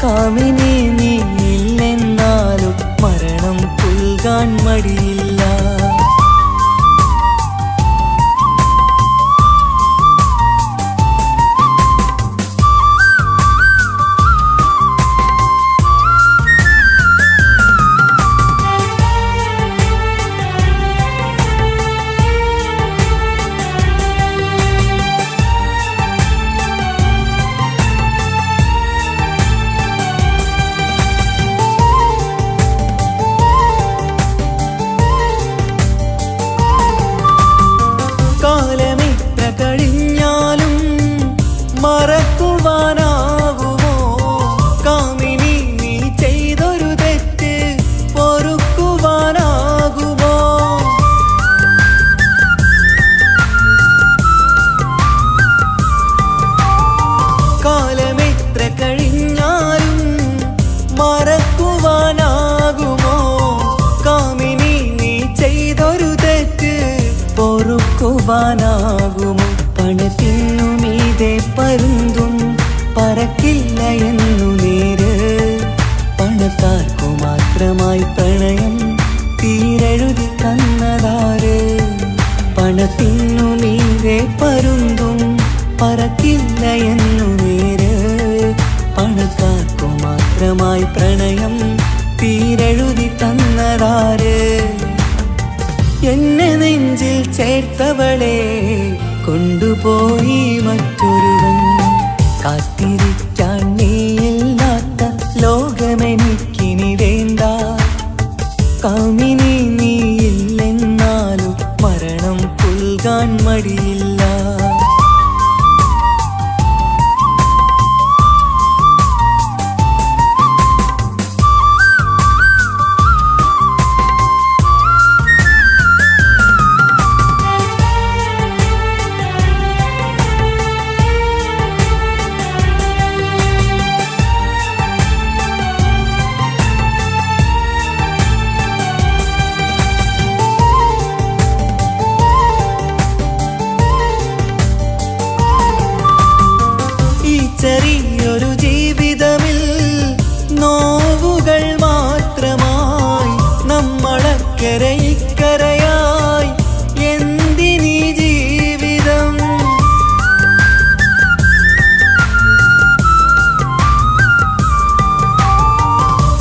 കാമിനി നീയില്ലെന്നാലും മരണം പുൽകാൻ മടിയില്ല. കാലമെത്ര കഴിഞ്ഞാലും മറക്കുവാനാകുമോ? കാമിനി നീ ചെയ്തൊരു തെറ്റ് പൊറുക്കുവാനാകുമോ? കാലമെത്ര കഴിഞ്ഞാലും മറക്കുവാനാകുമോ? കാമിനി നീ ചെയ്തൊരു തെറ്റ് പൊറുക്കുവാനാകുമോ? പണത്തിനു മീതെ പരുന്തും പറക്കില്ല എന്നു നേര്. പണക്കാർക്കു മാത്രമായി പ്രണയം തീരെഴുതി തന്നതാര്? പണത്തിനു മീതെ പരുന്തും പറക്കില്ല എന്നു നേര്. പണക്കാർക്കു മാത്രമായി പ്രണയം തീരെഴുതി തന്നതാര്? എന്നെ നെഞ്ചിൽ ചേർത്തവളെ കൊണ്ടുപോയി മറ്റൊരുവൻ. കാത്തിരിക്കാൻ നീയില്ലാത്ത ലോകമെനിക്കിനി വേണ്ട. കാമിനി നീയില്ലെന്നാലും മരണം പുൽകാൻ മടിയില്ല. ചെറിയൊരു ജീവിതമിൽ നോവുകൾ മാത്രമായി നമ്മളക്കരെ ഇക്കരയായി എന്തിനീ ജീവിതം?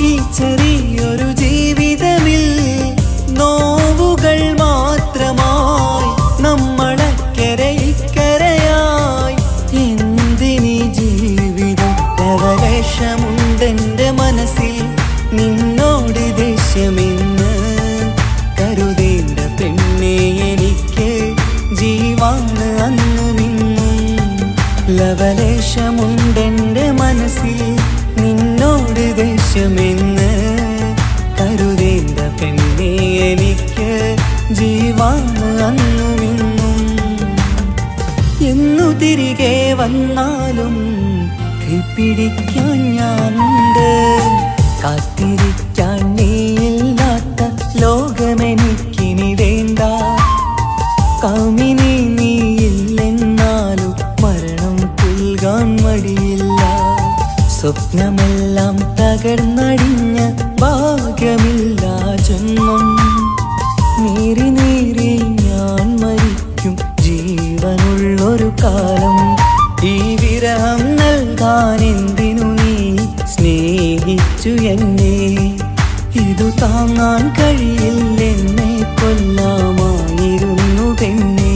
ഈ ചെറിയൊരു ജീവിതമിൽ നോവുകൾ മാത്രമായി നമ്മളക്കരെ ഇക്കരയായി എന്തിനീ ജീവിതം? ലവലേശമുണ്ടെന്റെ മനസ്സിൽ നിന്നോട് ദേഷ്യമെന്ന് കരുതേണ്ട പെണ്ണെ എനിക്ക് ജീവാണ് അന്നും ഇന്നും. ലവലേശമുണ്ടെന്റെ മനസ്സിൽ നിന്നോട് ദേഷ്യമെന്ന് കരുതേണ്ട പെണ്ണെ എനിക്ക് ജീവാണ് അന്നും ഇന്നും. എന്നു തിരികെ വന്നാലും കൈപ്പിടിക്കാൻ ഞാനുണ്ട്. കാത്തിരിക്കാൻ നീയില്ലാത്ത ലോകമെനിക്കിനി വേണ്ട. കാമിനി നീയില്ലെന്നാലും മരണം പുൽകാൻ മടിയില്ല. സ്വപ്നമെല്ലാം തകർന്നടിഞ്ഞ ഭാഗ്യമില്ല ജന്മം. നീറി നീറി ഞാൻ മരിക്കും ജീവനുള്ളൊരു കാലം. ഈ വിരഹം നൽകാൻ എന്തിനു നീ സ്നേഹിച്ചു എന്നെ? ഇതു താങ്ങാൻ കഴിയില്ലെന്നെ കൊല്ലാമായിരുന്നു പെണ്ണേ.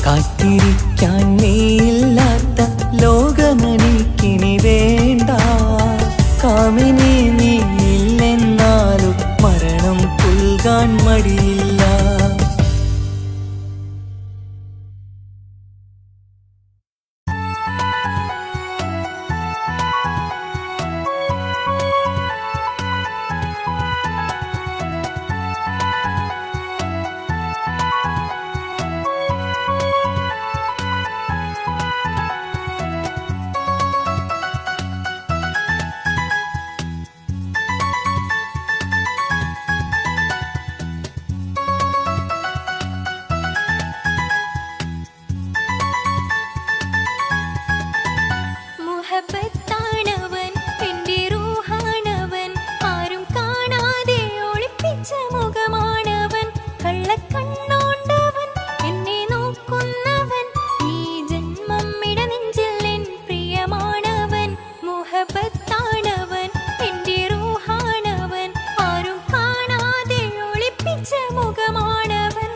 കാത്തിരിക്കാൻ നീയില്ലാത്ത ലോകമെനിക്കിനി വേണ്ട. മുഹബത്താണവൻ എന്റെ റൂഹാണവൻ ആരും കാണാതെ ഒളിപ്പിച്ച മുഖമാണവൻ കള്ളക്കണ്ണോണ്ടവൻ എന്നെ നോക്കുന്നവൻ ഈ ജന്മം ഇടനെഞ്ചിൽ എൻ പ്രിയമാണവൻ മുഹബത്താണവൻ എന്റെ റൂഹാണവൻ ആരും കാണാതെ ഒളിപ്പിച്ച മുഖമാണവൻ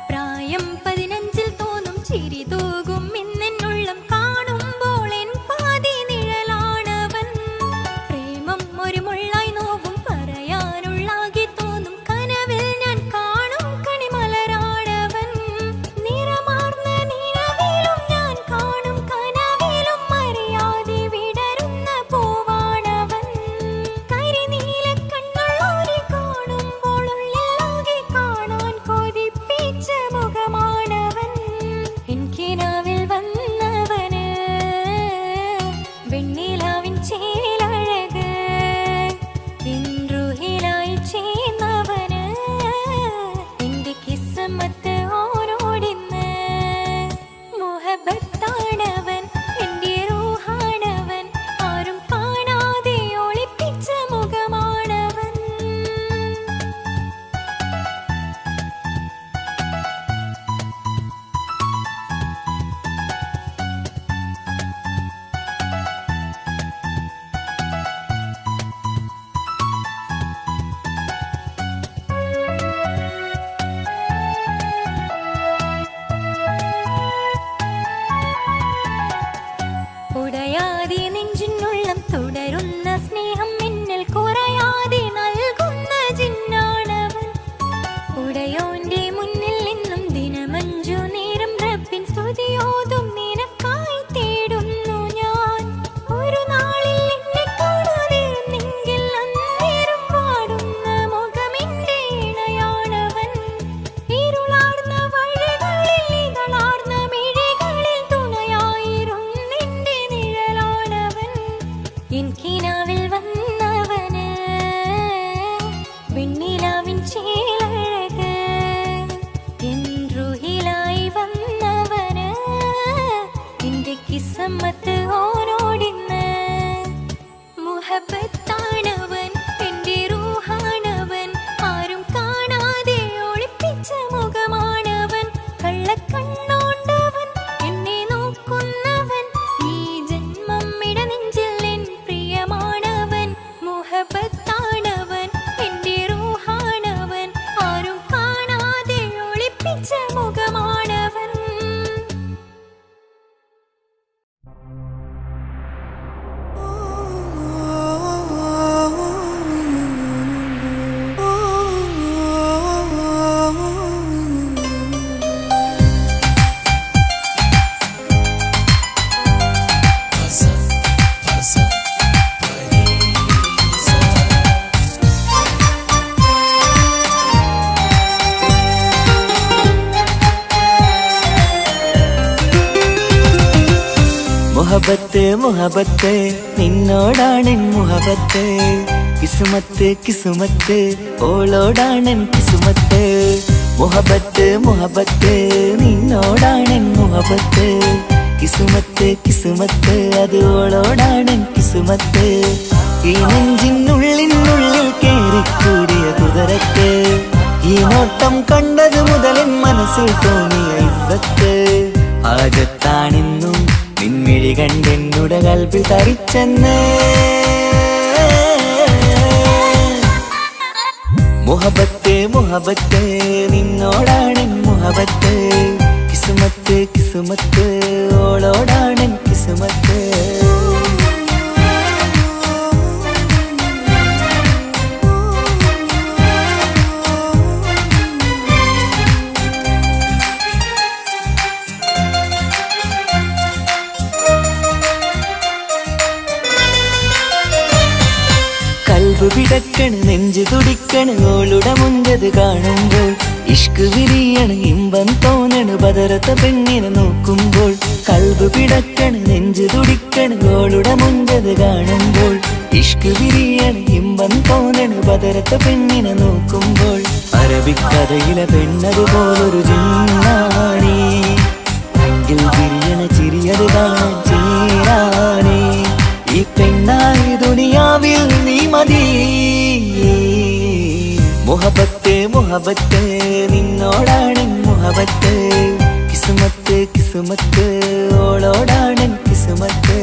പ്രായം 15-ൽ തോന്നും ചിരി തൂകും ഇന്നെന്നുള്ളം കാണുമ്പോൾ എൻ പാതി നിഴലാണവൻ പ്രേമം ഒരു മുള്ളായി നോവും പറയാനുള്ളാകെ തോന്നും കനവിൽ ഞാൻ കാണും കണിമലരാണവൻ നിറമാർന്ന നിലവിലും ഞാൻ കാണും കനവിലും അറിയാതെ വിടരുന്ന പൂവാണവൻ കരിനീല കണ്ണുള്ളോരെ കാണുമ്പോൾ ഉള്ളിലാകെ കാണാൻ കൊതിപ്പിച്ച മുഖമാണവൻ എനിക്കിനാവിൽ വന്നവന് വെണ്ണിലാവിൻ ചേലഴക് ഇൻറുഹിലായി ചേർന്നവന് എന്റെ കിസ്മത്ത് ഓരോടിന്ന് മുഹബത്താണവൻ എന്റെ റൂഹാണവൻ ആരും കാണാതെ ഒളിപ്പിച്ച മുഖമാണവൻ ഉടയാതെ നെഞ്ചിനുള്ളം തുടരുന്ന സ്നേഹം എന്നിൽ കുറയാതെ നൽകുന്ന ജിന്നാണവൻ ഉടയോന്റെ മുന്നിൽ നിന്നും ദിനമഞ്ചു നേരം റബ്ബിൻ സ്തുതിയോതും നിനക്കായി തേടുന്നു ഞാൻ ഒരു നാളിൽ എന്നെ കാണാതിരുന്നെങ്കിൽ അന്നേരം പാടുന്ന മുഖമെന്റെ ഇണയാണവൻ ഇരുളാർന്ന വഴികളിൽ ഇതളാർന്ന മിഴികളിൽ തുണയായിരുന്നെന്റെ നിഴലാണവൻ എനിക്കിനാവിൽ വന്നവന് വെണ്ണിലാവിൻ ചേലഴക് എൻറുഹിലായി വന്നവന് എന്റെ കിസ്മത്ത് ഓരോടിന്ന് മുഹബത്താണവൻ എന്റെ റൂഹാണവൻ ആരും കാണാതെ ഒളിപ്പിച്ച മുഖമാണവൻ കള്ളക്കണ്ണോണ്ടവൻ എന്നെ നോക്കുന്നവൻ ഈ ജന്മം ഇടനെഞ്ചിൽ എൻ പ്രിയമാണവൻ മുഹബത്താണവൻ എന്റെ റൂഹാണവൻ ആരും കാണാതെ ഒളിപ്പിച്ച മുഖമാണവൻ മുഹബത്ത് മുഹബത്ത് നിന്നോടാണെൻ മുഹബത്ത് കിസുമത്ത് കിസുമത്ത് ഓളോടാണെൻ കിസുമത്ത് മുഹബത്ത് മുഹബത്ത് നിന്നോടാണെൻ മുഹബത്ത് കിസുമത്ത് കിസുമത്ത് അത് ഓളോടാണെൻ കിസുമത്ത് ഈ നെഞ്ചിനുള്ളിനുള്ളിൽ കേറിക്കൂടിയ കുതിരക്ക് ഈ നോട്ടം കണ്ടത് മുതലൻ മനസ്സിൽ തോന്നിയ ഇസ്സത്ത് ആജത്താണെന്നും നിൻമിഴി കണ്ടെന്നുടെ കൽബിൽ തരിച്ചെന്ന് മുഹബത്ത് മുഹബത്ത് നിന്നോടാണെൻ മുഹബത്ത് കിസുമത്ത് കിസുമത്ത് ഓളോടാണെൻ കിസുമത്ത് കൽബ് പിടക്കണ് നെഞ്ചു തുടിക്കണ് ഓളുടെ മുഞ്ച മുഞ്ചത് കാണുമ്പോൾ ഇഷ്ക് വിരിയണ് ഇമ്പം തോന്നണ് ബദറത്ത പെണ്ണിനെ നോക്കുമ്പോൾ കൽബ് പിടക്കണ് നെഞ്ചു തുടിക്കണ് ഓളുടെ മുഞ്ചത് കാണുമ്പോൾ ഇഷ്ക് വിരിയണ് ഇമ്പം തോന്നണ് ബദറത്ത പെണ്ണിനെ നോക്കുമ്പോൾ അറബിക്കഥയിലെ പെണ്ണതുപോലൊരു ജിന്നാണി അങ്കിൽ വിരിയണ ചിരിയത് കാണാൻ ചേരാനേ ഈ പെണ്ണായി ദുനിയാവിൽ നീ മതി മുഹബത്ത് മുഹബത്ത് നിന്നോടാണ് മുഹബത്ത് കിസ്മത്ത് കിസ്മത്ത് ഓളോടാണ് കിസ്മത്ത്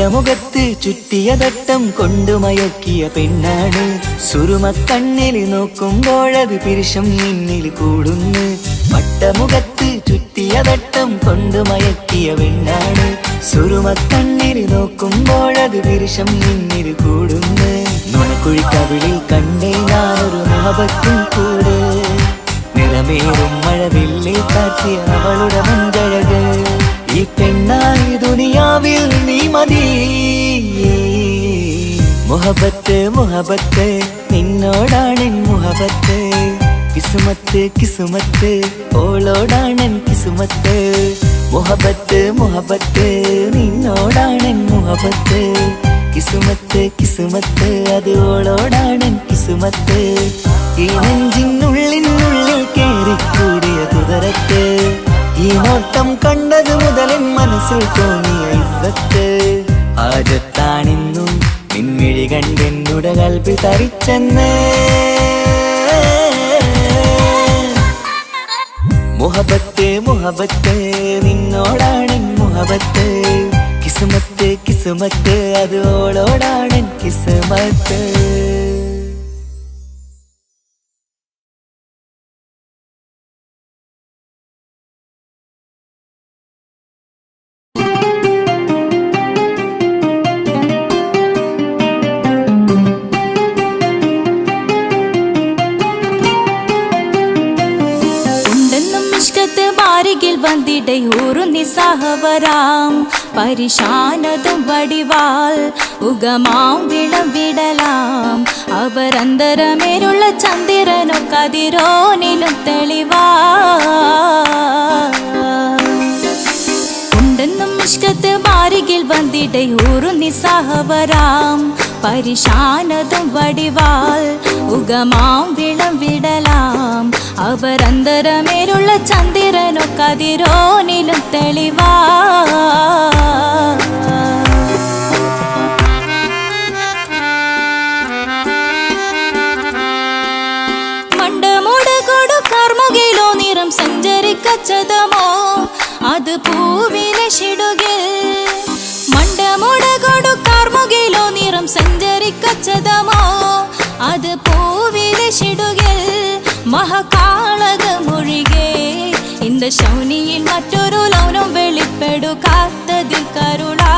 വട്ടമുഖത്ത് ചുറ്റിയ തട്ടം കൊണ്ടു മയക്കിയ പെണ്ണാണ് സുറുമക്കണ്ണിൽ നോക്കുമ്പോഴത് പിരിശം നിന്നിൽ കൂടുന്നു വട്ടമുഖത്ത് ചുറ്റിയ തട്ടം കൊണ്ടു മയക്കിയ പെണ്ണാണ് സുറുമക്കണ്ണിൽ നോക്കുമ്പോഴത് പിരിശം നിന്നിൽ കൂടുന്നു നുണക്കുഴിക്കവിളിൽ കണ്ടേ ഞാനൊരു മുഹബത്തും കൂടെ നിറമേറും മഴവില്ലിൽ കാറ്റിയ അവളുടെ മുൻകഴക് ഈ പെണ്ണായി ദുനിയാവിൽ നീ മതി മുഹബത്ത് മുഹബത്ത് നിന്നോടാണ് മുഹബത്ത് കിസ്മത്ത് കിസ്മത്ത് ഓളോടാണ് കിസ്മത്ത് മുഹബത്ത് മുഹബത്ത് നിന്നോടാണ് മുഹബത്ത് കിസ്മത്ത് കിസ്മത്ത് അത് ഓളോടാണ് കിസ്മത്ത് ഈ നെഞ്ചിനുള്ളിനുള്ളിൽ കേറിക്കൂടിയ കുതിരത്ത് ഈ നോട്ടം കണ്ടത് മുതലൻ മനസ്സിൽ തോന്നിയ ഇസ്സത്ത് ആജത്താണിന്നും നിൻമിഴി കണ്ടെന്നുടെ കൽബിൽ തരിച്ചെന്ന് മുഹബത്ത് മുഹബത്ത് നിന്നോടാണ് മുഹബത്ത് കിസ്മത്ത് കിസ്മത്ത് അത് ഓളോടാണ് കിസ്മത്ത് വന്നിട നിസ്സഹവരാം പരിശാനതും വടിവാൽ ഉഗമാം വിടലാം അവരന്തരമേലുള്ള ചന്ദ്രനോ കതിരോനിലും തെളിവാ ഉണ്ടെന്നും ഇഷ്കത്ത് മാരികിൽ വന്നിട നിസ്സഹവരാം പരിശാനതും വടിവാൽ ഉഗമാം വിടലാം അവരന്തരമേലുള്ള ചന്ദ്രനോ കതിരോനിലും തെളിവാ മണ്ടമോട് കൊടുക്കാർമുകിലോ നിറം സഞ്ചരിക്കച്ചതമോ അത് പൂവിലെ ഷിടുകിൽ മണ്ടമോട് കൊടുക്കാർമുകിലോ നിറം സഞ്ചരിക്കച്ചതമോ അത് പൂവിലെ ഷിടുകിൽ മഹകാളകമൊഴികെ இந்த ശൗനിയിൽ മറ്റൊരു ലൗനം വെളിപ്പെടുക്കാത്തതിൽ കരുളാ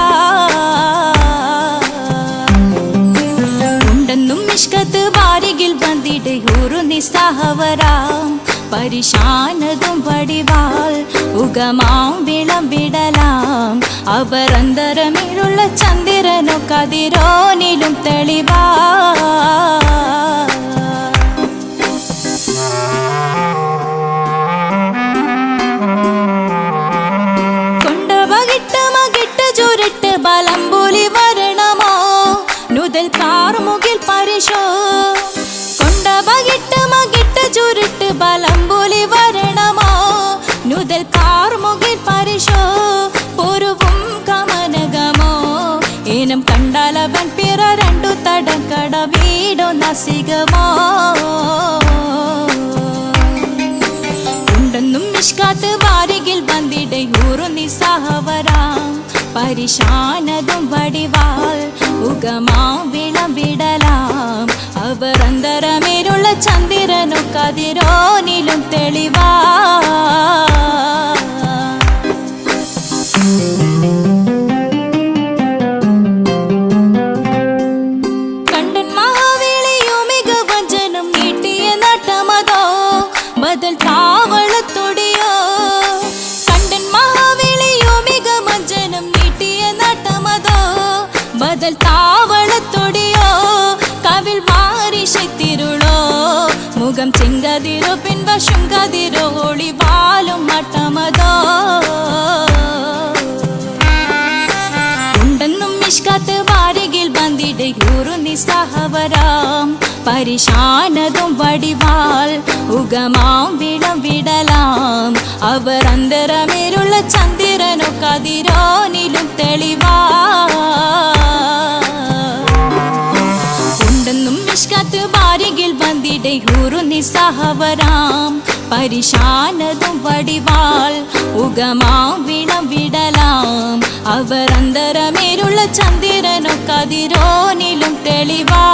ഉണ്ടെന്നും ഇഷ്കത്ത് വാരികിൽ വന്നിട്ട് ഒരു നിസ്സഹവരാം പരിശാനതും വടിവാൽ ഉഗമാം വിടലാം അവരന്തരമിലുള്ള ചന്ദ്രനോ കതിരോനിലും തെളിവാ ചുരുട്ട് ബലംപുലി വരണമോ നുതൽ കാർമുകിൽ പരിശോ കൊണ്ടപകിട്ട് മകിട്ട് ചുരുട്ട് ബലംപുലി വരണമോ നുതൽ കാർമുകിൽ പരിശോ പൊരുവും കമനകമോ ഏനം കണ്ടാലവൻ പിറ രണ്ടു തടക്കട വീടോ നസികമോ ഉണ്ടെന്നും ഇഷ്കാത്ത് വാരികിൽ വന്നിട നിസ്സഹവരാം പരിശാനതും വടിവാൽ ഉഗമാം വിടലാം അവരന്തരമേലുള്ള ചന്ദ്രനോ കതിരോനിലും തെളിവാ കണ്ടൻ നിസ്സഹവരാം പരിശാനതും വടിവാൾ ഉഗമാം വിളം വിടലാം അവർ അന്തരമേലുള്ള ചന്ദ്രനോ കതിരോനിലും തെളിവാ ഉണ്ടെന്നും മിഷ്കത്ത് ബാരികിൽ വന്നിടെ ഹൂറു നിസ്സഹവരാം പരിശാനതും വടിവാൾ ഉഗമാം വിളം വിടലാം അവർ അന്തരമേലുള്ള ചന്ദ്രനോ കതിരോനിലും തെളിവാ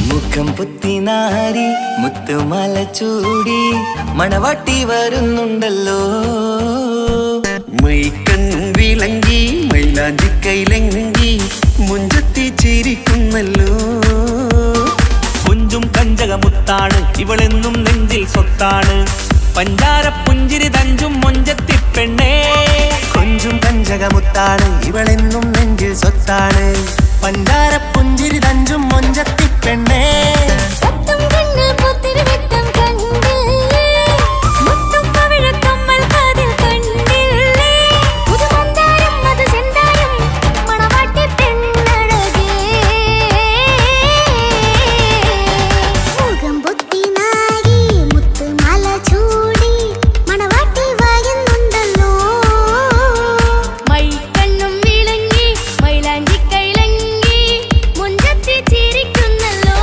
മുഖം പുത്തിനാരി മുത്തുമല ചൂടി മണവാട്ടി വരുന്നുണ്ടല്ലോ മൈക്കണ്ണും വിളങ്ങി മൈലാഞ്ചി കൈലങ്കി മുഞ്ചത്തി ചിരിക്കുന്നല്ലോ കൊഞ്ചും കഞ്ചകമുത്താണ് ഇവളെന്നും നെഞ്ചിൽ സ്വത്താണ് പഞ്ചാര പുഞ്ചിരി തഞ്ചും മൊഞ്ചത്തി പെണ്ണേ കൊഞ്ചും കഞ്ചകമുത്താണ് ഇവളെന്നും നെഞ്ചിൽ സ്വത്താണ് പഞ്ചാര പുഞ്ചിരി തഞ്ചും മൊഞ്ചത്തി പെണ്ണേ ചിരിക്കുന്നല്ലോ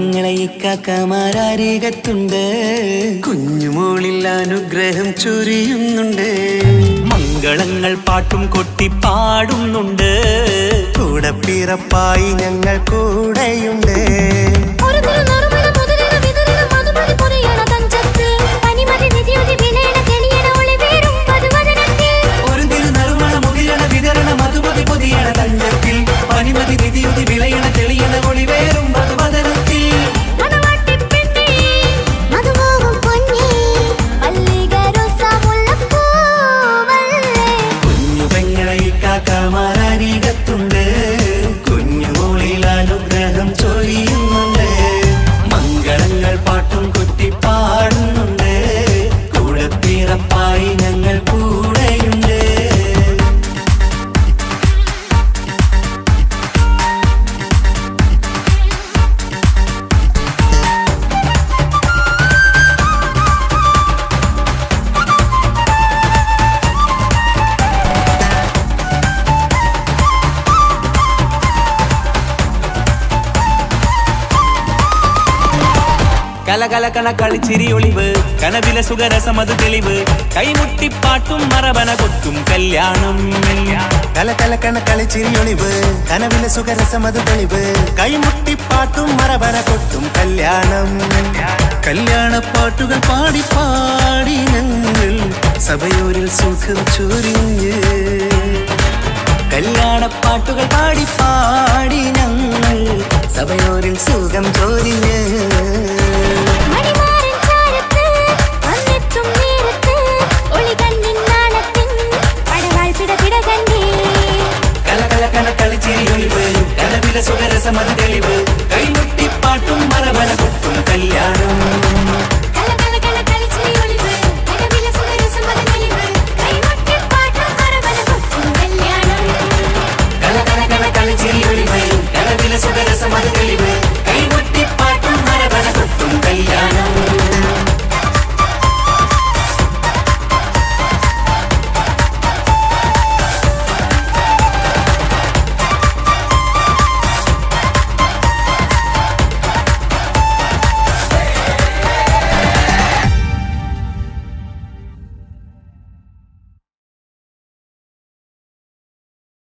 പെങ്ങളെ ഇക്കാക്കമാരരികത്തുണ്ട്. കുഞ്ഞുമോളിൽ അനുഗ്രഹം ചൊരിയുന്നുണ്ട്. മംഗളങ്ങൾ പാട്ടും കൊട്ടി പാടുന്നുണ്ട്. കൂടെ പിറപ്പായി ഞങ്ങൾ കൂടെയുണ്ട്. ഒരു തിരുനറുമണ മുതലിന വിതരണ മധുമതി പൊരിയണ തഞ്ചത്തിൽ പനിമതി നിധിയുടെ വിലയണ തെളിയണ ഒളിവേറും വധുവദനത്തിൽ. ഒരു തിരുനറുമണ മുകിലണ വിതരണ മധുമതി പൊതിയണ തഞ്ചത്തിൽ പനിമതി നിധിയുതി വിളയണ തെളിയണ ഒളിവേറും വധുവദനത്തിൽ. മണവാട്ടിപ്പെണ്ണേ, മധുവാകും പൊന്നേ, മല്ലികരോസാമുല്ലപ്പൂവല്ലേ. കുഞ്ഞു പെങ്ങളെ ഇക്കാക്കമാരരികത്തുണ്ട്. കുഞ്ഞുമോളിൽ അനുഗ്രഹം ചൊരിയുന്നുണ്ട്. മംഗളങ്ങൾ പാട്ടും കൊട്ടി പാടുന്നുണ്ട്. കൂടെ പിറപ്പായി ഞങ്ങൾ കൂടെയുണ്ട്. കലകലകണ കളിച്ചിരി ഒളിവ് കനവിലെ സുഖരസമത് തെളിവ് കൈമുട്ടിപ്പാട്ടും മറവന കൊത്തും കല്യാണം. കലകലക്കണ കളിച്ചിരിയൊളിവ് കനവിലെ സുഖരസമത് തെളിവ് കൈമുട്ടിപ്പാട്ടും മറവന കൊട്ടും കല്യാണം. കല്യാണപ്പാട്ടുകൾ പാടി പാടി ഞങ്ങൾ സഭയോരിൽ സുഖം ചൊരിഞ്ഞ്. കല്യാണപ്പാട്ടുകൾ പാടി പാടി ഞങ്ങൾ സഭയോരിൽ സുഖം ചോരി